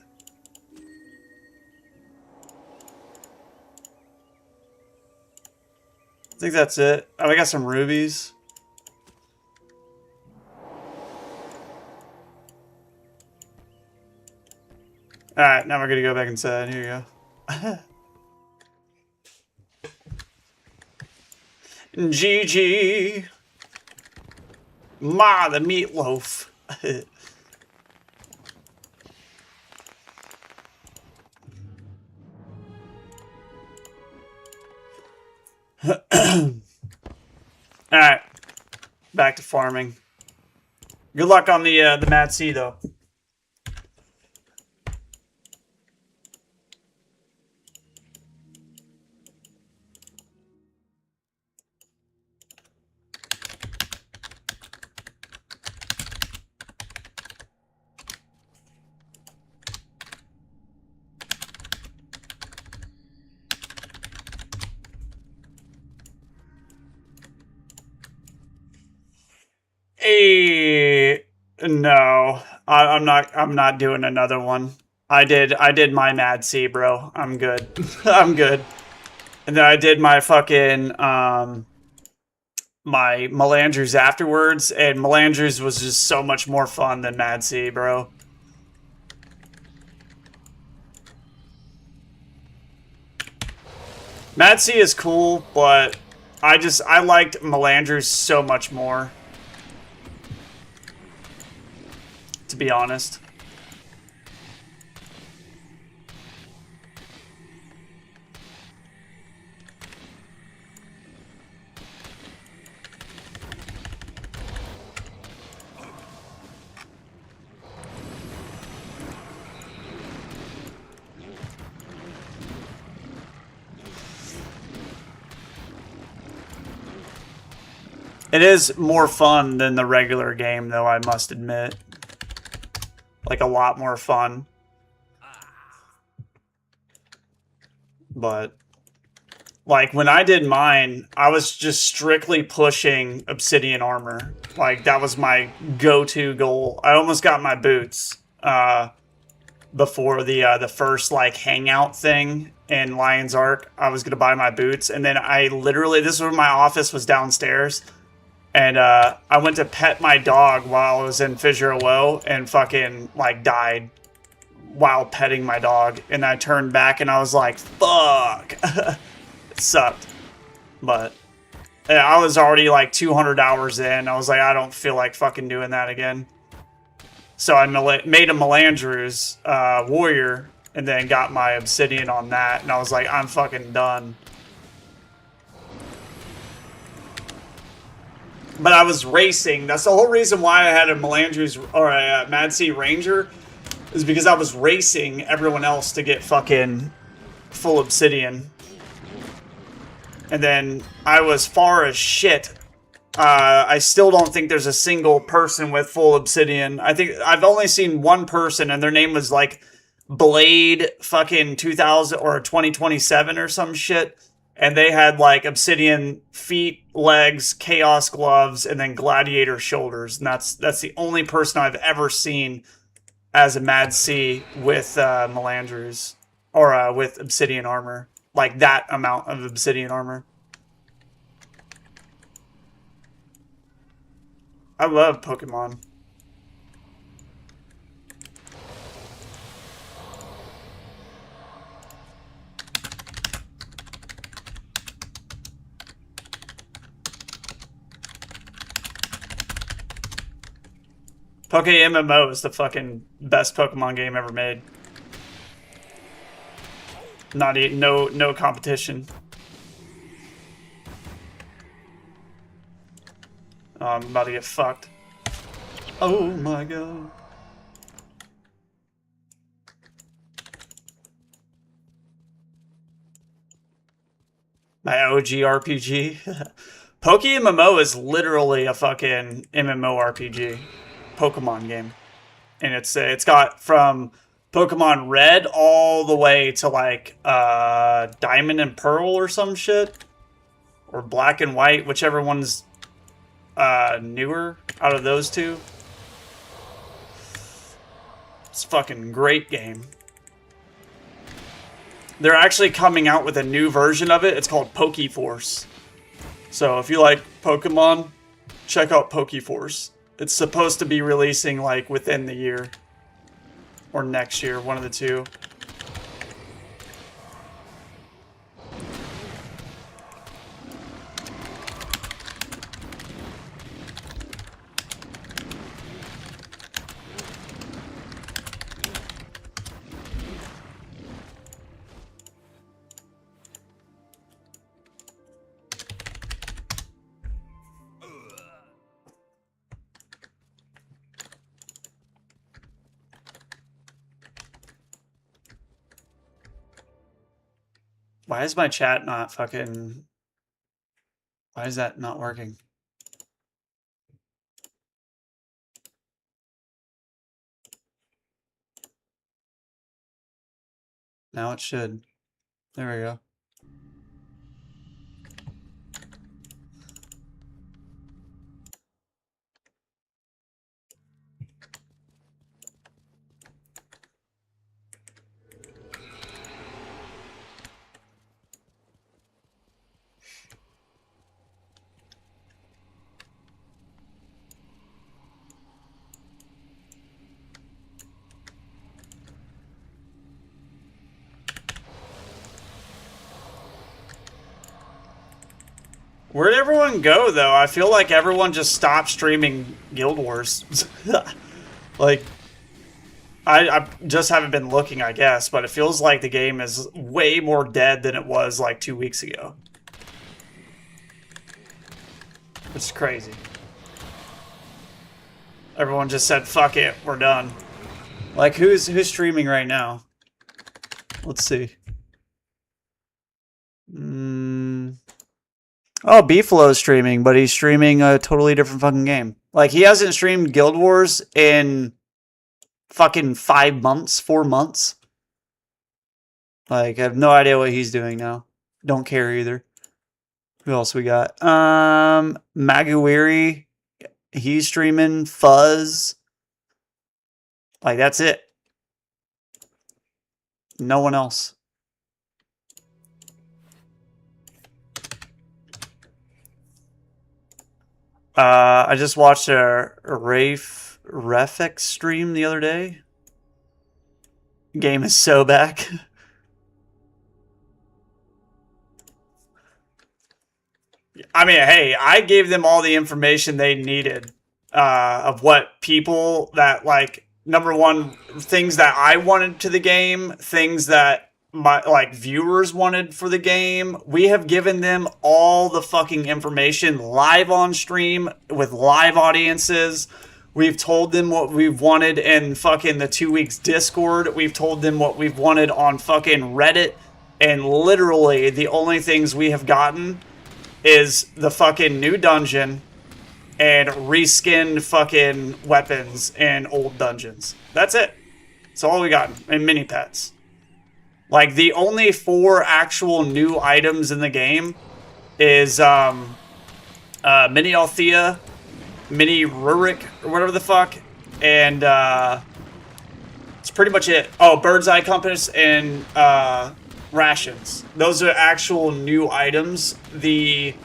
I think that's it. Oh, I got some rubies. Alright, now we're gonna go back inside. Here you go. GG. Ma, the meatloaf. Alright. Back to farming. Good luck on the Mad Sea, though. No, I'm not doing another one. I did my Mad Sea, bro. I'm good. I'm good. And then I did my fucking my Melanders afterwards, and Melanders was just so much more fun than Mad Sea, bro. Mad Sea is cool, but I liked Melanders so much more. To be honest. It is more fun than the regular game, though, I must admit. Like, a lot more fun. But, like, when I did mine, I was just strictly pushing obsidian armor. Like, that was my go-to goal. I almost got my boots before the first, like, hangout thing in Lion's Ark. I was going to buy my boots, and then I literally, this is where my office was downstairs. And I went to pet my dog while I was in Fissure Low and fucking, like, died while petting my dog. And I turned back and I was like, fuck. It sucked. But yeah, I was already, like, 200 hours in. I was like, I don't feel like fucking doing that again. So I made a Melanders warrior and then got my obsidian on that. And I was like, I'm fucking done. But I was racing. That's the whole reason why I had a Melanders or a Mad Sea Ranger, is because I was racing everyone else to get fucking full obsidian. And then I was far as shit. I still don't think there's a single person with full obsidian. I think I've only seen one person, and their name was like Blade fucking 2000 or 2027 or some shit. And they had, like, obsidian feet, legs, chaos gloves, and then gladiator shoulders. And that's the only person I've ever seen as a Mad Sea with Melanders. Or with obsidian armor. Like, that amount of obsidian armor. I love Pokemon. Poke MMO is the fucking best Pokemon game ever made. No competition. Oh, I'm about to get fucked. Oh my god. My OG RPG. Poke MMO is literally a fucking MMORPG. Pokemon game. And it's got from Pokemon Red all the way to like Diamond and Pearl or some shit. Or Black and White, whichever one's newer out of those two. It's a fucking great game. They're actually coming out with a new version of it. It's called Pokeforce. So if you like Pokemon, check out Pokeforce. It's supposed to be releasing like within the year. Or next year, one of the two. Why is my chat not fucking... Why is that not working? Now it should. There we go. Where'd everyone go, though? I feel like everyone just stopped streaming Guild Wars. Like, I just haven't been looking, I guess, but it feels like the game is way more dead than it was, like, 2 weeks ago. It's crazy. Everyone just said, fuck it, we're done. Like, who's streaming right now? Let's see. Oh, Beefalo's streaming, but he's streaming a totally different fucking game. Like, he hasn't streamed Guild Wars in fucking 5 months, 4 months. Like, I have no idea what he's doing now. Don't care either. Who else we got? Maguiri. He's streaming. Fuzz. Like, that's it. No one else. I just watched a Refx stream the other day. Game is so back. I mean, hey, I gave them all the information they needed of what people that, like, number one, things that I wanted to the game, things that my viewers wanted for the game. We have given them all the fucking information live on stream with live audiences. We've told them what we've wanted in fucking the 2 weeks Discord. We've told them what we've wanted on fucking Reddit. And literally the only things we have gotten is the fucking new dungeon and reskinned fucking weapons in old dungeons. That's it. That's all we got. And mini pets. Like, the only 4 actual new items in the game is Mini Althea, Mini Rurik, or whatever the fuck, and it's pretty much it. Oh, Bird's Eye Compass and rations. Those are actual new items. The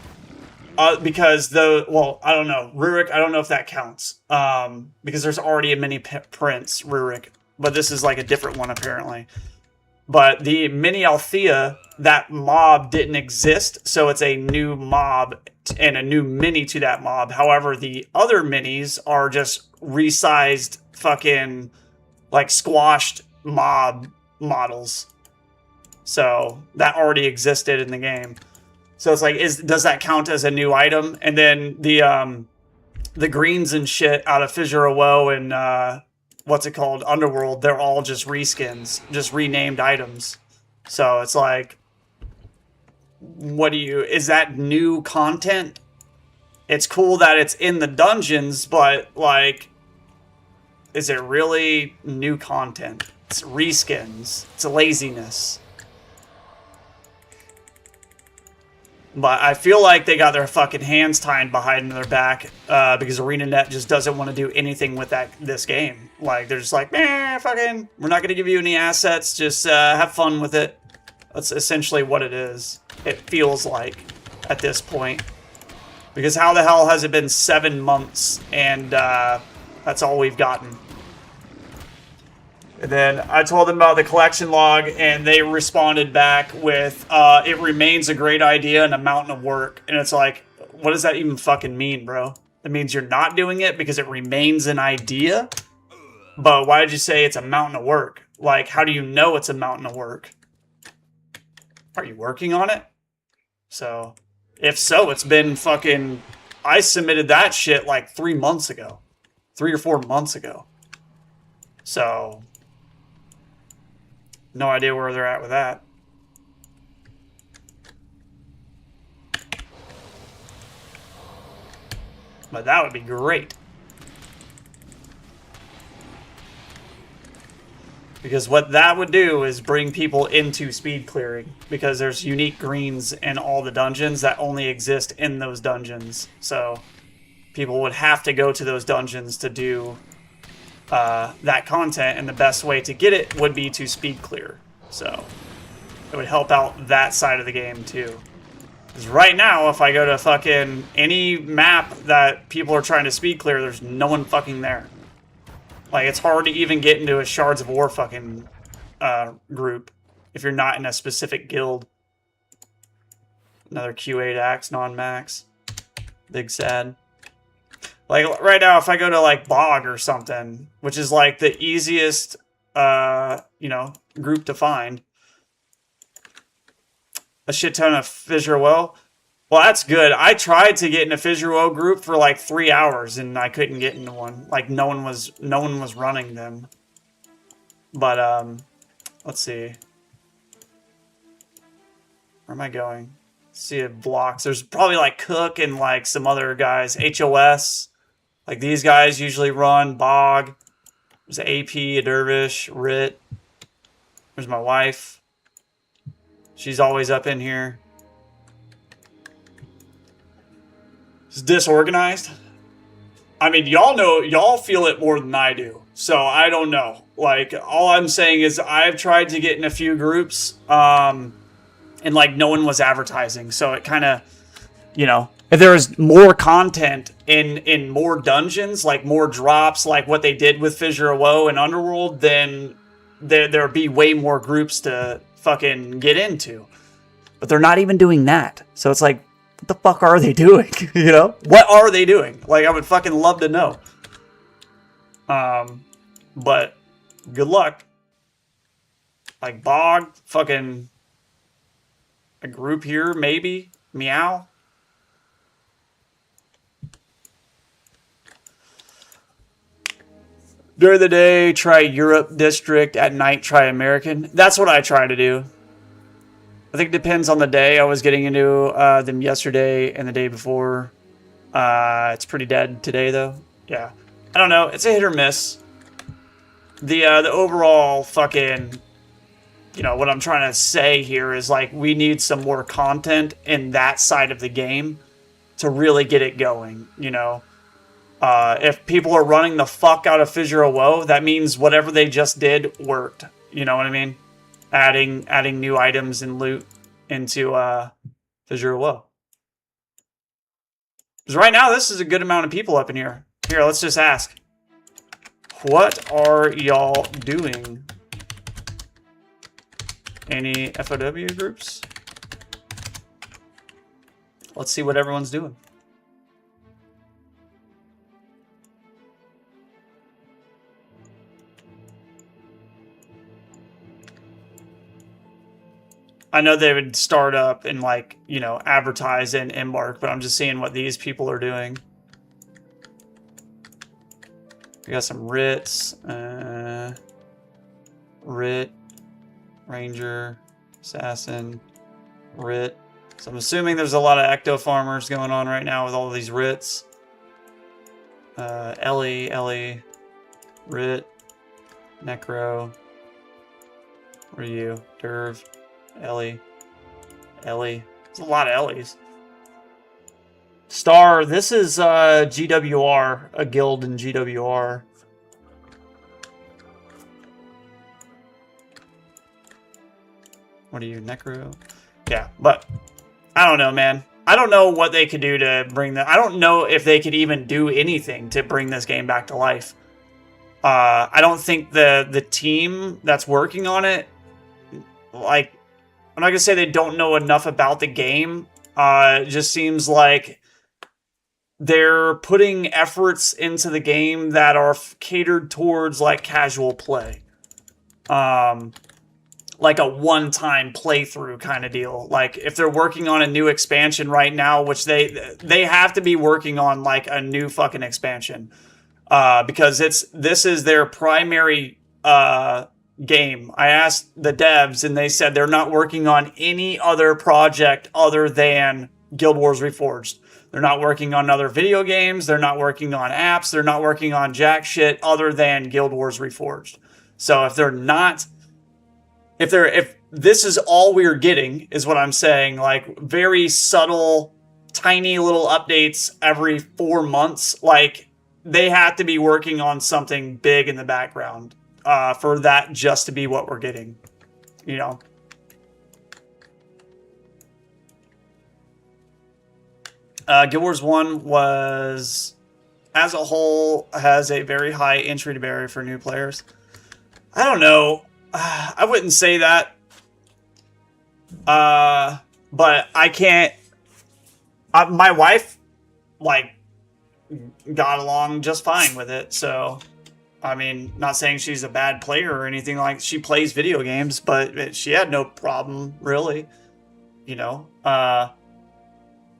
because well, I don't know. Rurik, I don't know if that counts. Because there's already a Mini Prince Rurik, but this is like a different one apparently. But the Mini Althea, that mob didn't exist, so it's a new mob and a new mini to that mob. However, the other minis are just resized fucking like squashed mob models. So that already existed in the game. So it's like, does that count as a new item? And then the greens and shit out of Fissure of Woe and what's it called, Underworld, they're all just reskins, just renamed items. So it's like, is that new content? It's cool that it's in the dungeons, but like, is it really new content? It's reskins. It's a laziness. But I feel like they got their fucking hands tied behind their back because ArenaNet just doesn't want to do anything with this game. Like, they're just like, fucking, we're not going to give you any assets. Just have fun with it. That's essentially what it is. It feels like at this point. Because how the hell has it been 7 months and that's all we've gotten? And then I told them about the collection log, and they responded back with, it remains a great idea and a mountain of work. And it's like, what does that even fucking mean, bro? It means you're not doing it because it remains an idea? But why did you say it's a mountain of work? Like, how do you know it's a mountain of work? Are you working on it? So, if so, it's been fucking... I submitted that shit like 3 months ago. 3 or 4 months ago. So... no idea where they're at with that. But that would be great. Because what that would do is bring people into speed clearing. Because there's unique greens in all the dungeons that only exist in those dungeons. So people would have to go to those dungeons to do that content, and the best way to get it would be to speed clear. So it would help out that side of the game too. Because right now, if I go to fucking any map that people are trying to speed clear, there's no one fucking there. Like, it's hard to even get into a Shards of War fucking group if you're not in a specific guild. Another Q8 axe, non-max. Big sad. Like, right now, if I go to, like, Bog or something, which is, like, the easiest, you know, group to find. A shit ton of Fissure of Woe. Well, that's good. I tried to get in a Fissure of Woe group for, like, 3 hours, and I couldn't get into one. Like, no one was running them. But, let's see. Where am I going? See blocks. There's probably, like, Cook and, like, some other guys. HOS. Like, these guys usually run. Bog. There's an AP, a Dervish, Rit. There's my wife. She's always up in here. It's disorganized. I mean, y'all feel it more than I do. So, I don't know. Like, all I'm saying is I've tried to get in a few groups, and, like, no one was advertising. So, it kind of, you know, if there was more content in more dungeons, like more drops, like what they did with Fissure of Woe and Underworld, then there'd be way more groups to fucking get into. But they're not even doing that. So it's like, what the fuck are they doing? You know? What are they doing? Like, I would fucking love to know. But good luck. Like, Bog, fucking a group here, maybe. Meow. During the day, try Europe District. At night, try American. That's what I try to do. I think it depends on the day. I was getting into them yesterday and the day before. It's pretty dead today, though. Yeah. I don't know. It's a hit or miss. The overall fucking... You know, what I'm trying to say here is, like, we need some more content in that side of the game to really get it going, you know? If people are running the fuck out of Fissure of Woe, that means whatever they just did worked. You know what I mean? Adding new items and loot into Fissure of Woe. Because right now, this is a good amount of people up in here. Here, let's just ask. What are y'all doing? Any FOW groups? Let's see what everyone's doing. I know they would start up and like, you know, advertise and embark, but I'm just seeing what these people are doing. We got some Rits, Rit, Ranger, Assassin, Rit. So I'm assuming there's a lot of ecto farmers going on right now with all these Rits. Ellie, Rit, Necro. Where are you? Derv, Ellie. There's a lot of Ellies. Star, this is GWR, a guild in GWR. What are you, Necro? Yeah, but I don't know, man. I don't know what they could do to bring that. I don't know if they could even do anything to bring this game back to life. I don't think the team that's working on it, like, I'm not gonna say they don't know enough about the game. It just seems like they're putting efforts into the game that are catered towards like casual play. Like a one-time playthrough kind of deal. Like if they're working on a new expansion right now, which they have to be working on like a new fucking expansion. Because this is their primary game. I asked the devs and they said they're not working on any other project other than Guild Wars Reforged. They're not working on other video games. They're not working on apps. They're not working on jack shit other than Guild Wars Reforged. So if this is all we're getting, is what I'm saying, like very subtle, tiny little updates every 4 months, like they have to be working on something big in the background for that just to be what we're getting, you know? Guild Wars 1 was, as a whole, has a very high entry barrier for new players. I don't know. I wouldn't say that. But I can't... my wife, like, got along just fine with it, so... I mean, not saying she's a bad player or anything like... She plays video games, but she had no problem, really. You know?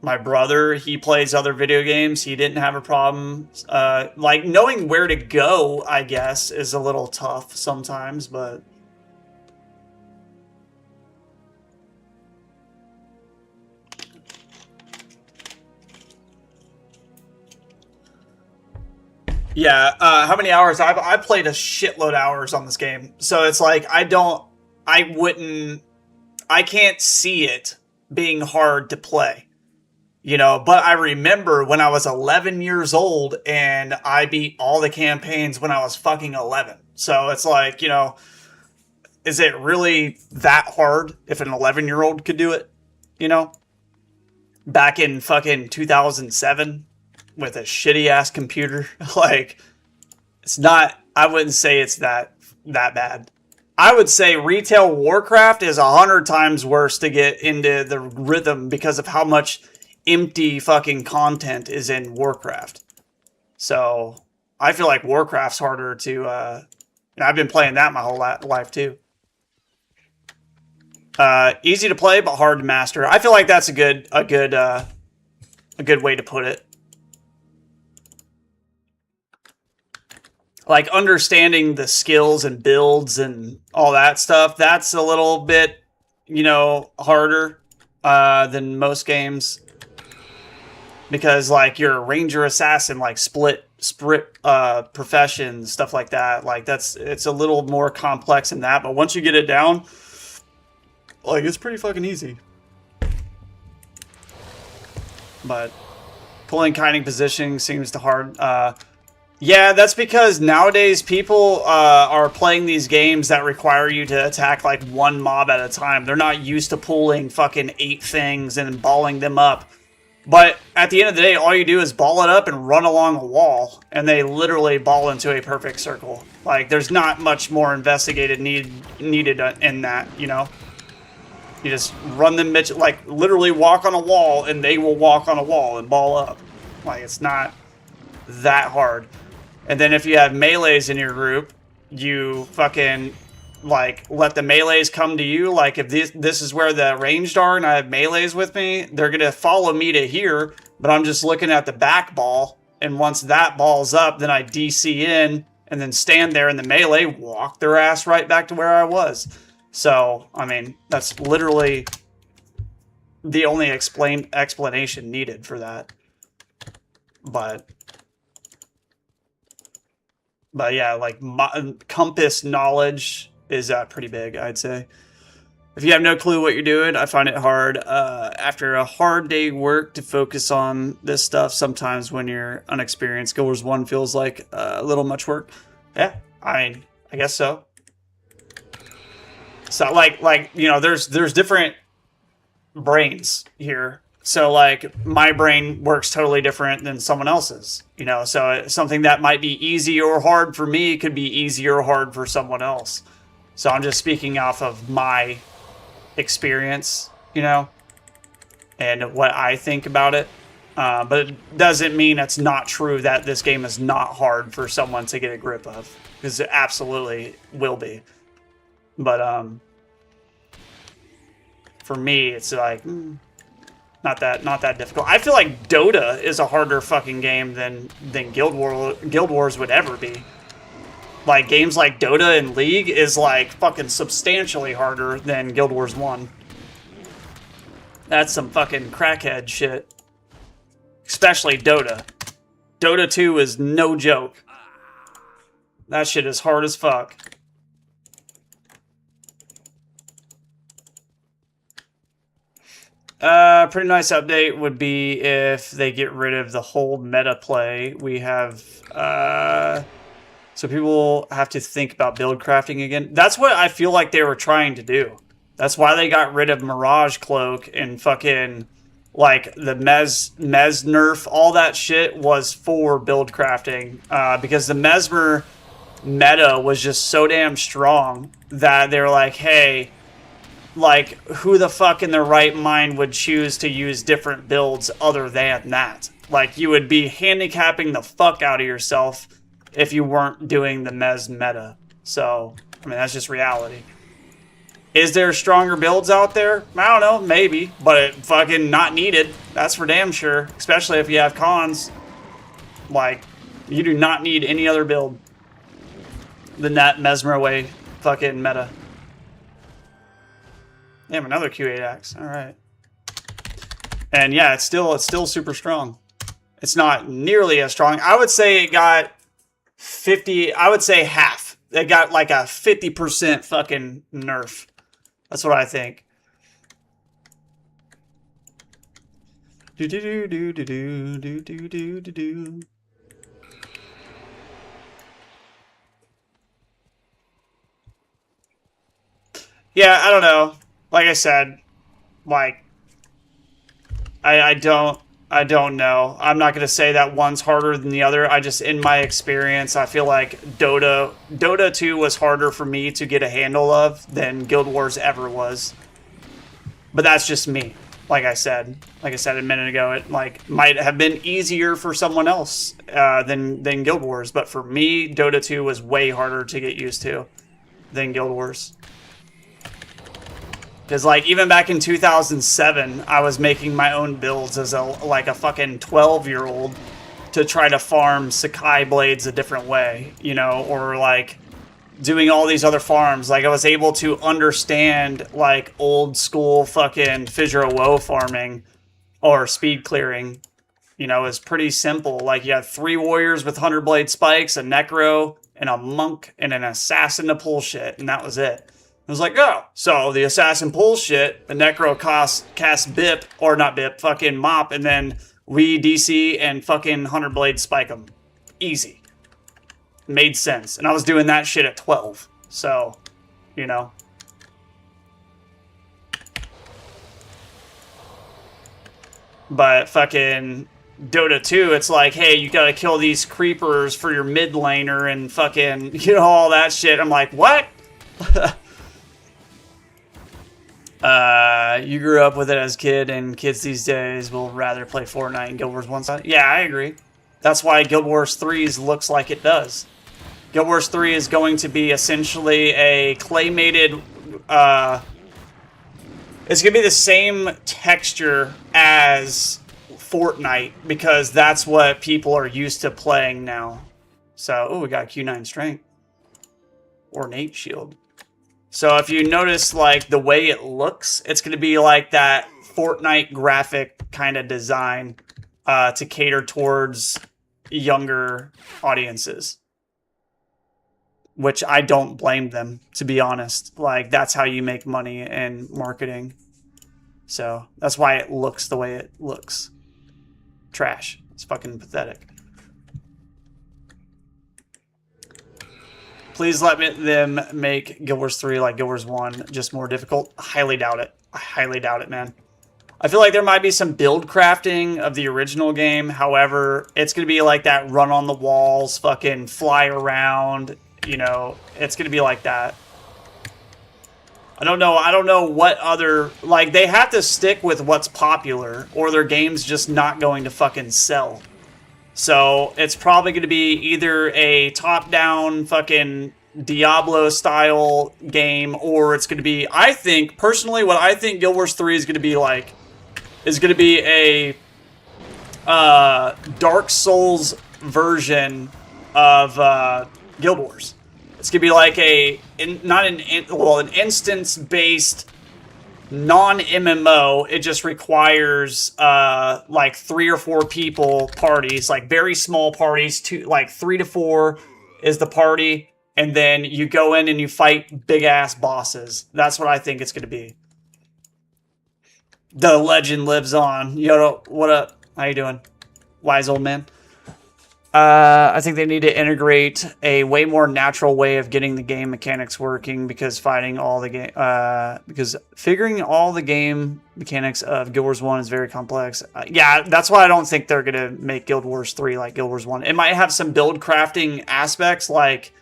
My brother, he plays other video games. He didn't have a problem. Like, knowing where to go, I guess, is a little tough sometimes, but... Yeah, how many hours? I played a shitload of hours on this game. So it's like, I can't see it being hard to play. You know, but I remember when I was 11 years old and I beat all the campaigns when I was fucking 11. So it's like, you know, is it really that hard if an 11-year-old could do it? You know? Back in fucking 2007 with a shitty ass computer. Like, it's not, I wouldn't say it's that bad. I would say retail Warcraft is 100 times worse to get into the rhythm because of how much empty fucking content is in Warcraft. So I feel like Warcraft's harder to, and I've been playing that my whole life too. Easy to play, but hard to master. I feel like that's a good way to put it. Like understanding the skills and builds and all that stuff, that's a little bit, you know, harder than most games. Because like you're a ranger assassin, like split professions, stuff like that. Like it's a little more complex than that. But once you get it down, like it's pretty fucking easy. But pulling kiting positioning seems to hard. Yeah, that's because nowadays people are playing these games that require you to attack like one mob at a time. They're not used to pulling fucking 8 things and balling them up. But at the end of the day, all you do is ball it up and run along a wall, and they literally ball into a perfect circle. Like, there's not much more investigated needed in that, you know? You just run them, like, literally walk on a wall, and they will walk on a wall and ball up. Like, it's not that hard. And then if you have melees in your group, you fucking like let the melees come to you. Like if this is where the ranged are and I have melees with me, they're going to follow me to here, but I'm just looking at the back ball. And once that ball's up, then I DC in and then stand there and the melee walk their ass right back to where I was. So, I mean, that's literally the only explanation needed for that. But yeah, like compass knowledge is pretty big, I'd say. If you have no clue what you're doing, I find it hard after a hard day work to focus on this stuff. Sometimes when you're unexperienced, Guild Wars 1 feels like a little much work. Yeah, I mean, I guess so. So like you know, there's different brains here. So like my brain works totally different than someone else's, you know. So something that might be easy or hard for me could be easy or hard for someone else. So I'm just speaking off of my experience, you know, and what I think about it. But it doesn't mean it's not true that this game is not hard for someone to get a grip of, because it absolutely will be. But for me, it's like not that difficult. I feel like Dota is a harder fucking game than Guild Wars would ever be. Like, games like Dota and League is, like, fucking substantially harder than Guild Wars 1. That's some fucking crackhead shit. Especially Dota. Dota 2 is no joke. That shit is hard as fuck. Pretty nice update would be if they get rid of the whole meta play. We have, so people have to think about build crafting again. That's what I feel like they were trying to do. That's why they got rid of Mirage Cloak and fucking, like, the Mez nerf. All that shit was for build crafting. Because the Mesmer meta was just so damn strong that they were like, hey, like, who the fuck in their right mind would choose to use different builds other than that? Like, you would be handicapping the fuck out of yourself if you weren't doing the Mez meta. So, I mean, that's just reality. Is there stronger builds out there? I don't know, maybe. But it fucking not needed. That's for damn sure. Especially if you have cons. Like, you do not need any other build than that Mesmer way fucking meta. Damn, another Q8 axe. Alright. And yeah, it's still super strong. It's not nearly as strong. I would say it got 50, I would say half. It got like a 50% fucking nerf. That's what I think. Do do do do do do do do do do. Yeah, I don't know. Like I said, like I don't know. I'm not gonna say that one's harder than the other. I just, in my experience, I feel like Dota 2 was harder for me to get a handle of than Guild Wars ever was. But that's just me. Like I said a minute ago, it like might have been easier for someone else than Guild Wars. But for me, Dota 2 was way harder to get used to than Guild Wars. Because, like, even back in 2007, I was making my own builds as a fucking 12-year-old to try to farm Sakai blades a different way, you know, or, like, doing all these other farms. Like, I was able to understand, like, old-school fucking Fissure Woe farming or speed clearing. You know, it's pretty simple. Like, you had 3 warriors with 100 blade spikes, a necro, and a monk, and an assassin to pull shit, and that was it. I was like, oh, so the assassin pulls shit, the necro casts BIP, or not BIP, fucking mop, and then we DC and fucking 100 blade spike them. Easy. Made sense. And I was doing that shit at 12. So, you know. But fucking Dota 2, it's like, hey, you gotta kill these creepers for your mid laner and fucking, you know, all that shit. I'm like, what? You grew up with it as a kid, and kids these days will rather play Fortnite and Guild Wars 1 side. Yeah, I agree. That's why Guild Wars 3's looks like it does. Guild Wars 3 is going to be essentially a claymated... it's going to be the same texture as Fortnite, because that's what people are used to playing now. So, oh, we got Q9 strength. Ornate shield. So if you notice, like, the way it looks, it's going to be like that Fortnite graphic kind of design to cater towards younger audiences. Which I don't blame them, to be honest. Like, that's how you make money in marketing. So, that's why it looks the way it looks. Trash. It's fucking pathetic. Please let them make Guild Wars 3 like Guild Wars 1, just more difficult. I highly doubt it. I highly doubt it, man. I feel like there might be some build crafting of the original game. However, it's going to be like that run on the walls, fucking fly around. You know, it's going to be like that. I don't know what other... Like, they have to stick with what's popular, or their game's just not going to fucking sell. So, it's probably going to be either a top-down fucking Diablo-style game, or it's going to be... I think, personally, what I think Guild Wars 3 is going to be like, is going to be a Dark Souls version of Guild Wars. It's going to be like an instance-based non-MMO. It just requires like 3 or 4 people parties, like very small parties, like 3 to 4 is the party, and then you go in and you fight big-ass bosses. That's what I think it's going to be. The legend lives on. Yo, what up? How you doing? Wise old man. I think they need to integrate a way more natural way of getting the game mechanics working, because figuring all the game mechanics of Guild Wars 1 is very complex. Yeah, that's why I don't think they're gonna make Guild Wars 3 like Guild Wars 1. It might have some build crafting aspects, like,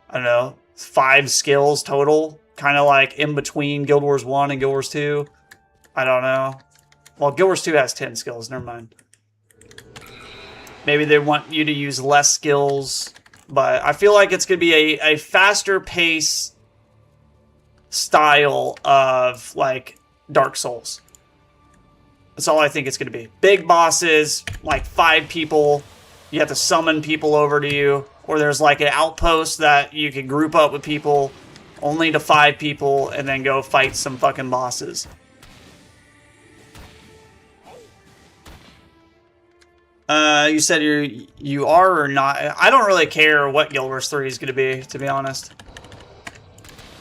I don't know, 5 skills total, kind of like in between Guild Wars 1 and Guild Wars 2. I don't know. Well, Guild Wars 2 has 10 skills. Never mind. Maybe they want you to use less skills, but I feel like it's going to be a faster pace style of, like, Dark Souls. That's all I think it's going to be. Big bosses, like 5 people. You have to summon people over to you. Or there's like an outpost that you can group up with people, only to 5 people, and then go fight some fucking bosses. You said you are or not. I don't really care what Guild Wars 3 is going to be, to be honest.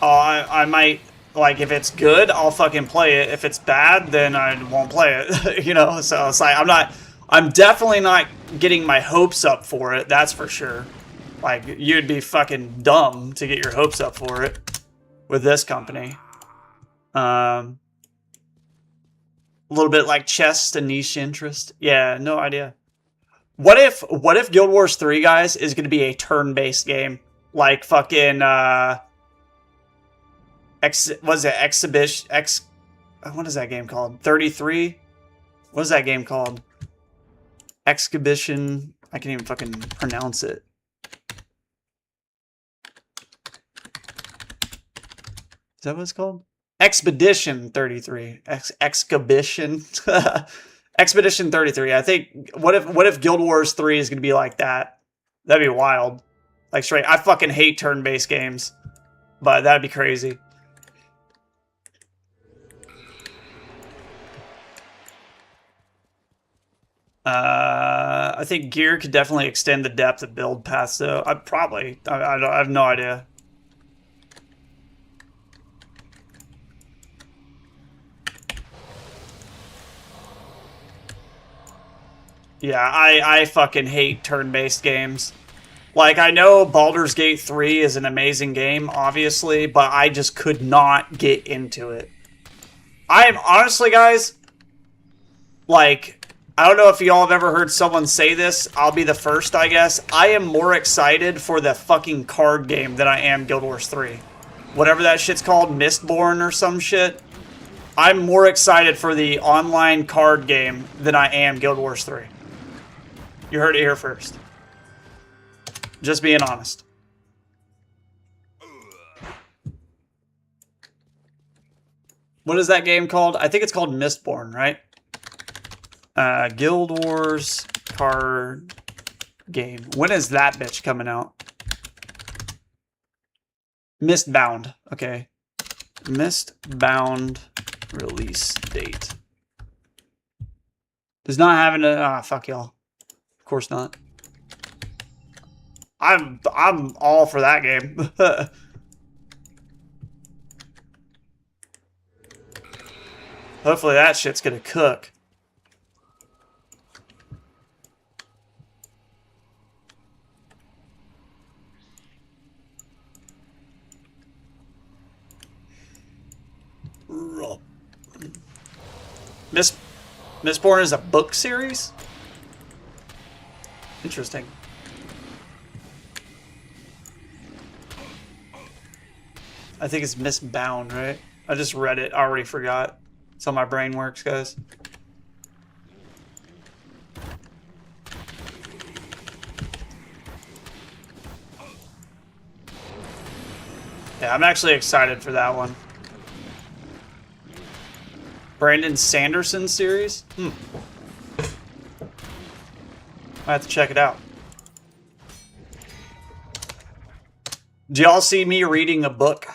Oh, I might, like, if it's good, I'll fucking play it. If it's bad, then I won't play it. You know, so it's like, I'm definitely not getting my hopes up for it, that's for sure. Like, you'd be fucking dumb to get your hopes up for it with this company. A little bit like chess, a niche interest. Yeah, no idea. What if Guild Wars 3, guys, is going to be a turn-based game? Like fucking, what is it, what is that game called? 33? What is that game called? Exhibition, I can't even fucking pronounce it. Is that what it's called? Expedition 33. Exhibition. Expedition 33. I think, what if Guild Wars 3 is going to be like that? That'd be wild. Like, straight, I fucking hate turn-based games, but that'd be crazy. I think gear could definitely extend the depth of build paths, though. I have no idea. Yeah, I fucking hate turn-based games. Like, I know Baldur's Gate 3 is an amazing game, obviously, but I just could not get into it. I am, honestly, guys, like, I don't know if y'all have ever heard someone say this. I'll be the first, I guess. I am more excited for the fucking card game than I am Guild Wars 3. Whatever that shit's called, Mistborn or some shit. I'm more excited for the online card game than I am Guild Wars 3. You heard it here first. Just being honest. What is that game called? I think it's called Mistborn, right? Guild Wars card game. When is that bitch coming out? Mistbound. Okay. Mistbound release date. Does not have an... fuck y'all. Of course not. I'm all for that game. Hopefully that shit's gonna cook. Mistborn is a book series? Interesting. I think it's Mistbound, right? I just read it. I already forgot. That's how my brain works, guys. Yeah, I'm actually excited for that one. Brandon Sanderson series? I have to check it out. Do y'all see me reading a book?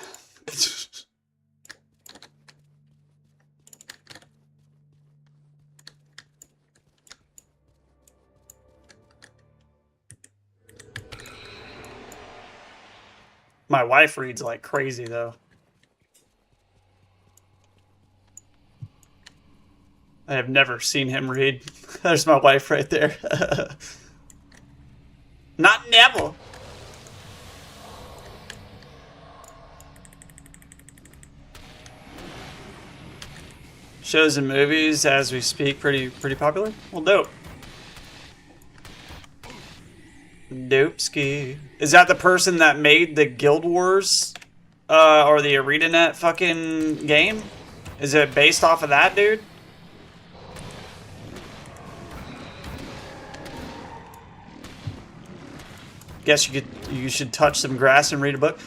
My wife reads like crazy, though. I have never seen him read. There's my wife right there. Not never. Shows and movies as we speak, pretty popular. Well, dope. Dope ski. Is that the person that made the Guild Wars or the ArenaNet fucking game? Is it based off of that dude? Guess you should touch some grass and read a book.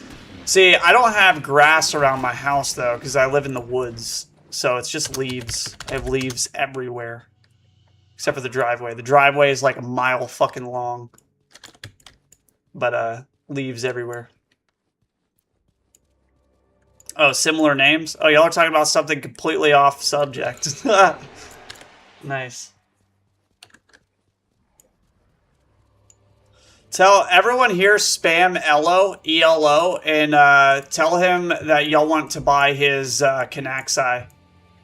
See, I don't have grass around my house though, because I live in the woods. So it's just leaves. I have leaves everywhere. Except for the driveway. The driveway is like a mile fucking long. But leaves everywhere. Oh, similar names? Oh, y'all are talking about something completely off subject. Nice. Tell everyone here spam ELO, ELO, and tell him that y'all want to buy his Kanaxai,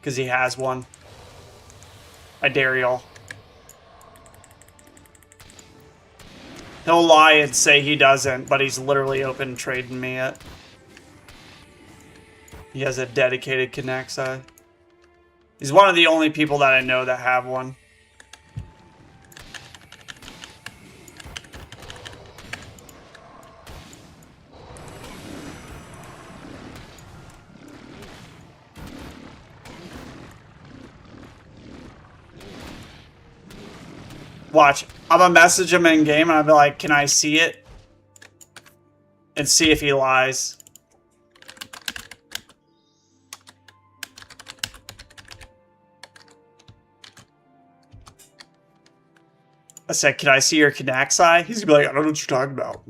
because he has one. I dare y'all. He'll lie and say he doesn't, but he's literally open trading me it. He has a dedicated Kanaxai. He's one of the only people that I know that have one. Watch, I'm gonna message him in game and I'll be like, can I see it? And see if he lies. I said, can I see your Kanaxai? He's gonna be like, I don't know what you're talking about.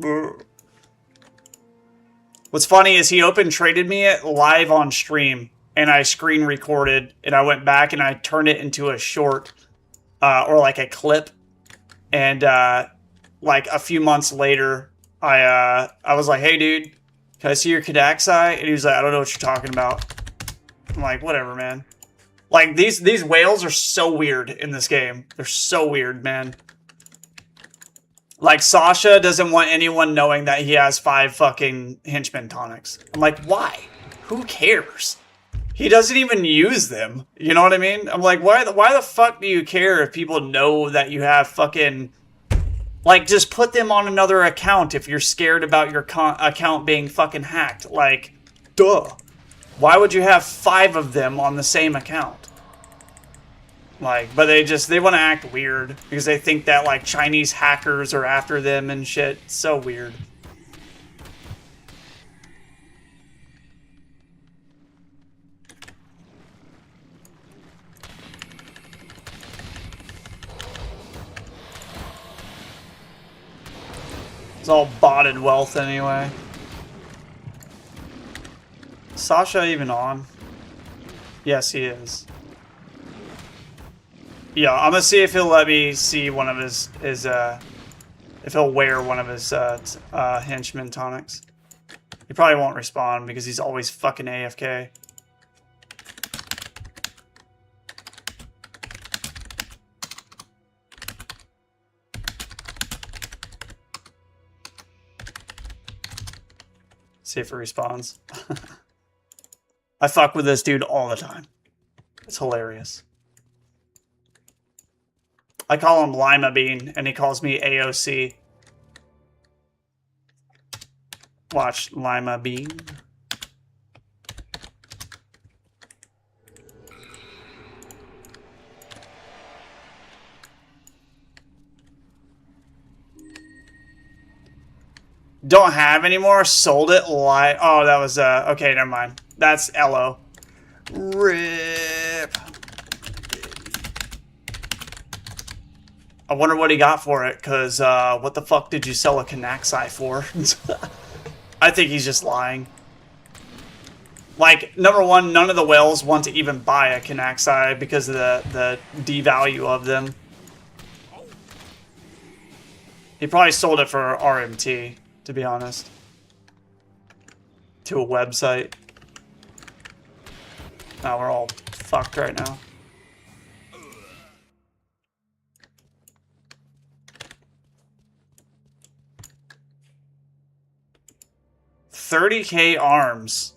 What's funny is he open traded me it live on stream and I screen recorded and I went back and I turned it into a short or like a clip. And like a few months later, I was like, "Hey, dude, can I see your Kanaxai?" And he was like, "I don't know what you're talking about." I'm like, "Whatever, man." Like these whales are so weird in this game. They're so weird, man. Like Sasha doesn't want anyone knowing that he has 5 fucking henchman tonics. I'm like, why? Who cares? He doesn't even use them. You know what I mean? I'm like, why the fuck do you care if people know that you have fucking... Like, just put them on another account if you're scared about your account being fucking hacked. Like, duh. Why would you have 5 of them on the same account? Like, but they want to act weird because they think that, like, Chinese hackers are after them and shit. It's so weird. It's all botted wealth anyway. Sasha even on? Yes, he is. Yeah, I'm gonna see if he'll let me see one of his if he'll wear one of his henchman tonics. He probably won't respond because he's always fucking AFK. See if he responds. I fuck with this dude all the time. It's hilarious. I call him Lima Bean, and he calls me AOC. Watch Lima Bean. Don't have anymore. Sold it. Oh, that was okay. Never mind. That's Elo. Rip. I wonder what he got for it, because what the fuck did you sell a Kanaxai for? I think he's just lying. Like, number one, none of the whales want to even buy a Kanaxai because of the devalue of them. He probably sold it for RMT, to be honest. To a website. Now we're all fucked right now. $30K arms.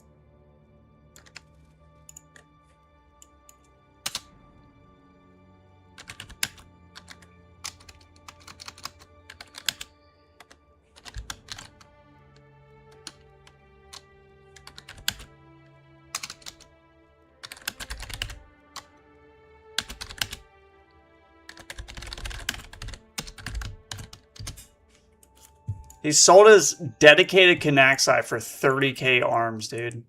He sold his dedicated Kanaxai for $30K arms, dude.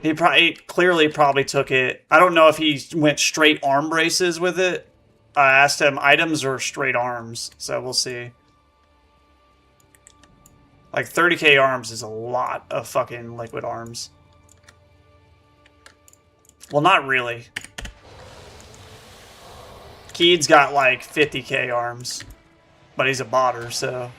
He clearly took it. I don't know if he went straight arm braces with it. I asked him items or straight arms, so we'll see. Like 30K arms is a lot of fucking liquid arms. Well, not really. Keed's got like 50K arms. But he's a botter, so...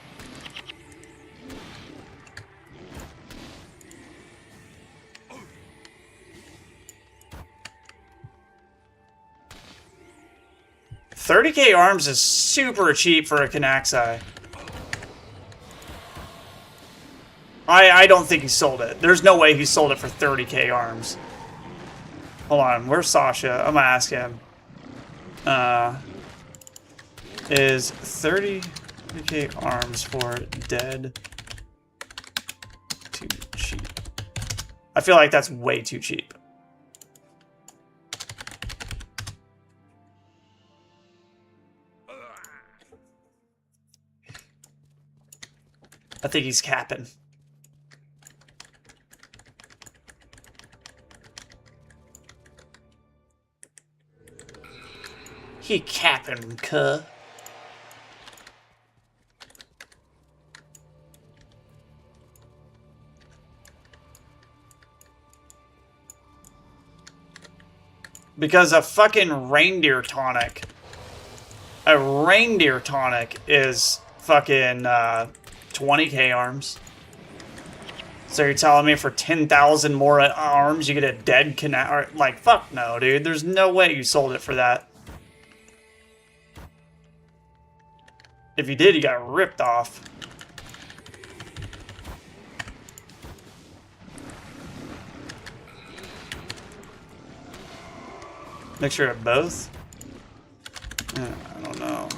$30K arms is super cheap for a Kanaxai. I don't think he sold it. There's no way he sold it for 30K arms. Hold on, where's Sasha? I'm gonna ask him. Is 30K arms for dead too cheap? I feel like that's way too cheap. I think he's capping. He capping, cuh. Because a fucking reindeer tonic. A reindeer tonic is fucking 20K arms. So you're telling me for 10,000 more arms you get a dead Kanaxai? Like, fuck no, dude. There's no way you sold it for that. If you did, you got ripped off. Mixture of both? I don't know.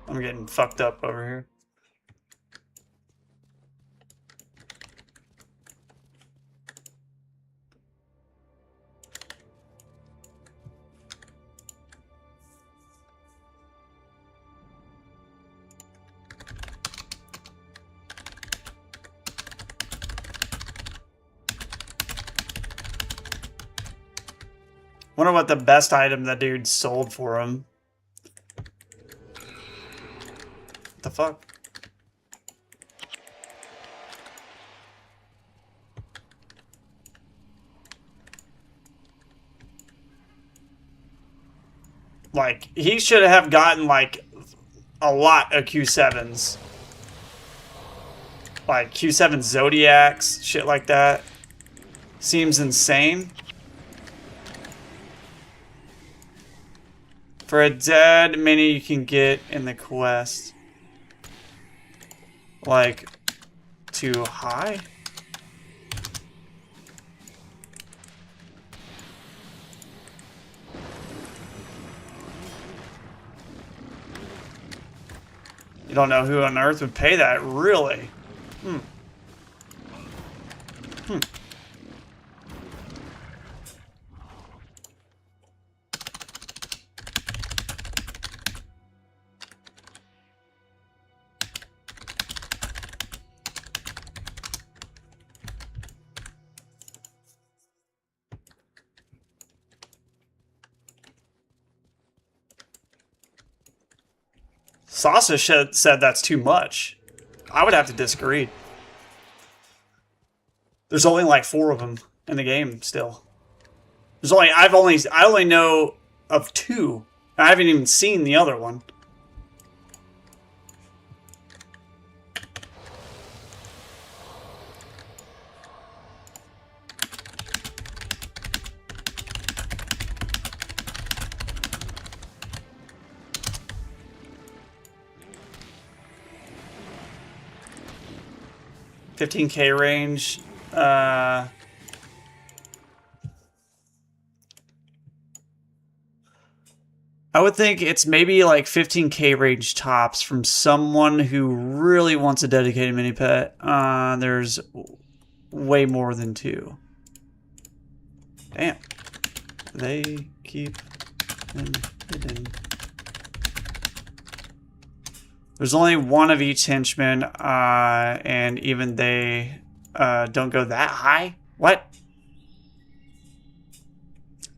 I'm getting fucked up over here. Wonder what the best item that dude sold for him. What the fuck? Like, he should have gotten, like, a lot of Q7s. Like, Q7 Zodiacs, shit like that. Seems insane. For a dead mini you can get in the quest. Like, too high? You don't know who on earth would pay that, really? Hmm. Hmm. Sasa said that's too much. I would have to disagree. There's only like 4 of them in the game still. There's only I only know of 2. I haven't even seen the other one. $15K range. I would think it's maybe like 15K range tops from someone who really wants a dedicated mini pet. There's way more than 2. Damn. They keep them hidden. There's only 1 of each henchman, and even they don't go that high. What?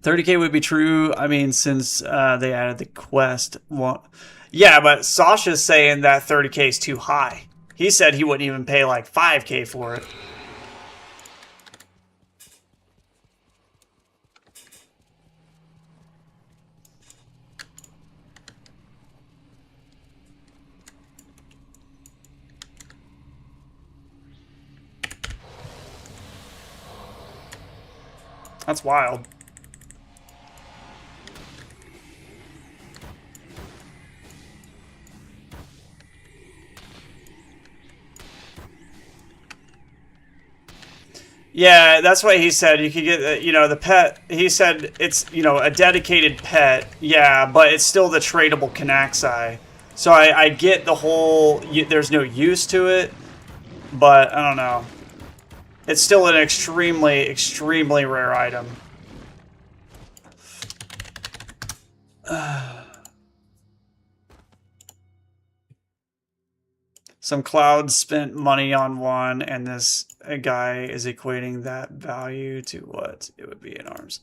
30K would be true. I mean, since they added the quest. Well, yeah, but Sasha's saying that 30K is too high. He said he wouldn't even pay like 5K for it. That's wild. Yeah, that's what he said. You could get, the pet. He said it's, a dedicated pet. Yeah, but it's still the tradable Canaxi. So I get the whole, there's no use to it, but I don't know. It's still an extremely, extremely rare item. Some clouds spent money on one, and this guy is equating that value to what it would be in arms.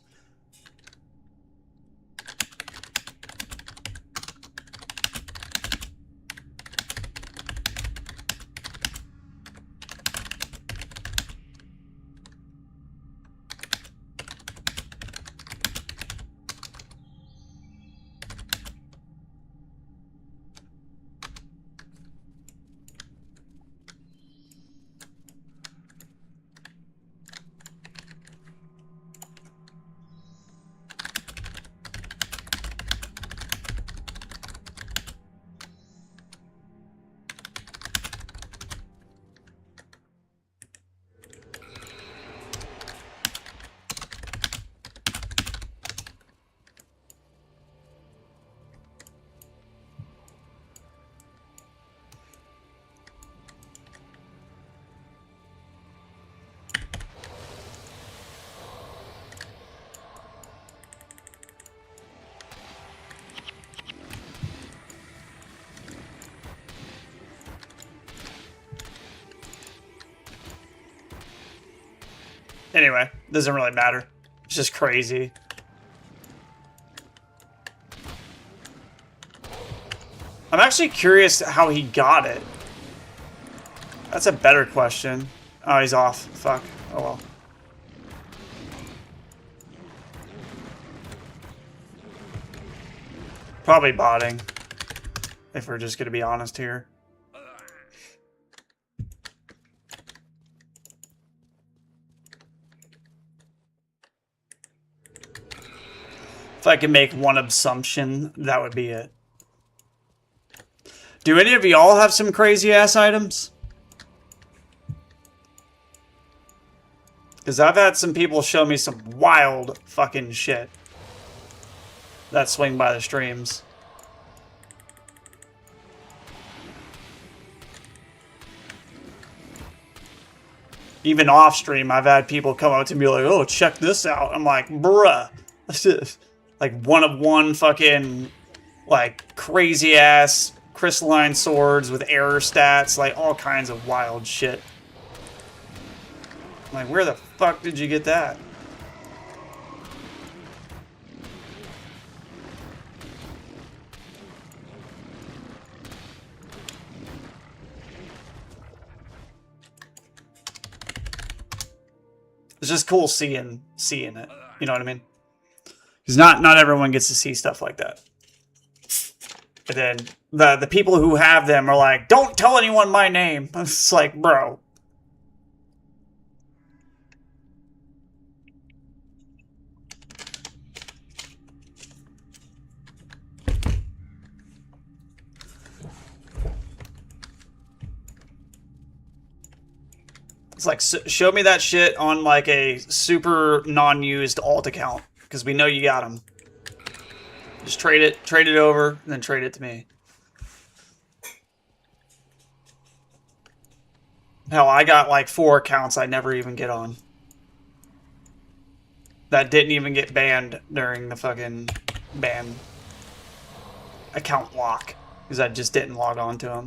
Anyway, doesn't really matter. It's just crazy. I'm actually curious how he got it. That's a better question. Oh, he's off. Fuck. Oh well. Probably botting. If we're just gonna be honest here. If I could make one assumption, that would be it. Do any of y'all have some crazy ass items? Because I've had some people show me some wild fucking shit that swing by the streams. Even off stream, I've had people come up to me like, oh, check this out. I'm like, bruh. This is like one of one fucking, like, crazy ass crystalline swords with error stats, like all kinds of wild shit. I'm like, where the fuck did you get that? It's just cool seeing it. You know what I mean? Because not everyone gets to see stuff like that. And then the people who have them are like, don't tell anyone my name. It's like, bro. It's like, show me that shit on like a super non-used alt account, because we know you got them. Just trade it over, and then trade it to me. Hell, I got like 4 accounts I never even get on. That didn't even get banned during the fucking ban account lock, because I just didn't log on to them.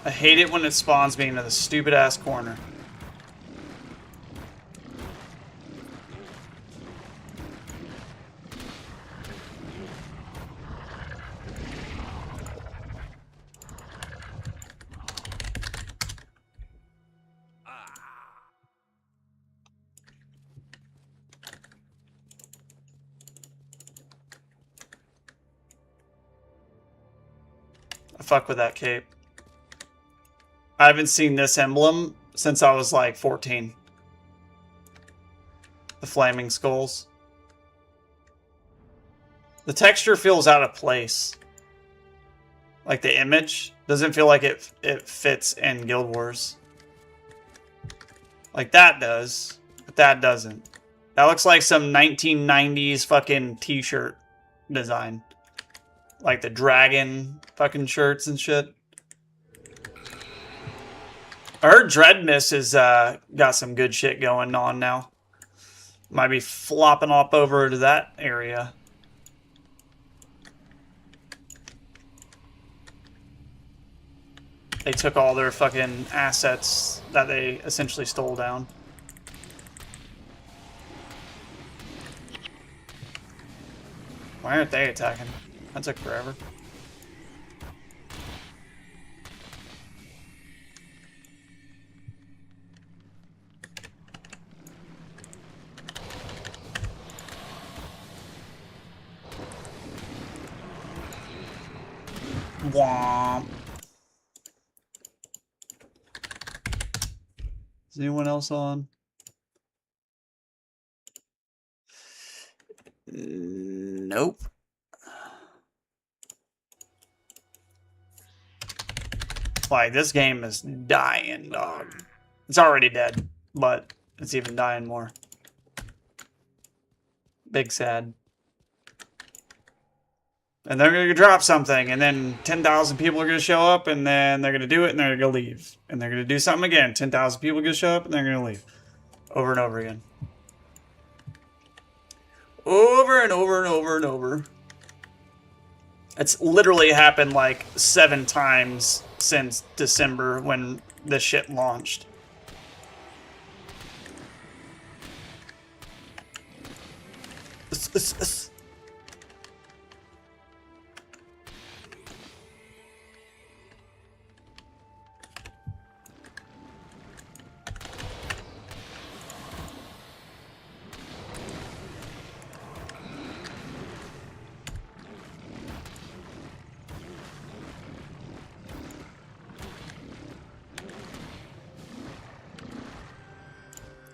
I hate it when it spawns me into the stupid ass corner. I fuck with that cape. I haven't seen this emblem since I was like 14. The flaming skulls. The texture feels out of place. Like the image doesn't feel like it fits in Guild Wars. Like that does, but that doesn't. That looks like some 1990s fucking t-shirt design. Like the dragon fucking shirts and shit. I heard Dreadmiss has got some good shit going on now. Might be flopping up over to that area. They took all their fucking assets that they essentially stole down. Why aren't they attacking? That took forever. Womp. Is anyone else on? Nope. Like, this game is dying, dog. It's already dead, but it's even dying more. Big sad. And they're going to drop something, and then 10,000 people are going to show up, and then they're going to do it, and they're going to leave. And they're going to do something again. 10,000 people are going to show up, and they're going to leave. Over and over again. Over over and over and over and over. It's literally happened like 7 times since December when this shit launched.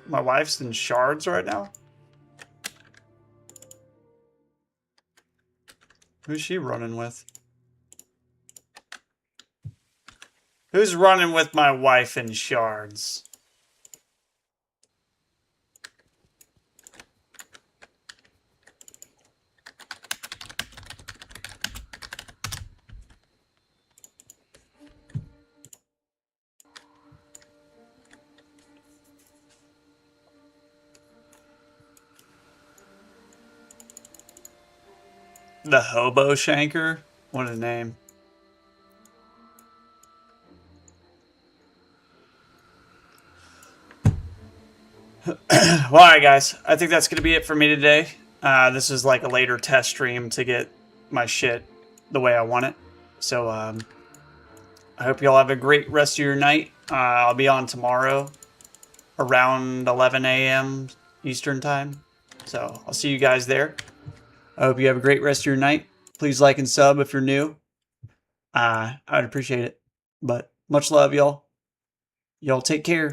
My wife's in shards right now. Who's she running with? Who's running with my wife in shards? The Hobo Shanker? What a name. Well, alright guys, I think that's going to be it for me today. This is like a later test stream to get my shit the way I want it. So, I hope y'all have a great rest of your night. I'll be on tomorrow around 11 a.m. Eastern time. So, I'll see you guys there. I hope you have a great rest of your night. Please like and sub if you're new. I'd appreciate it. But much love, y'all. Y'all take care.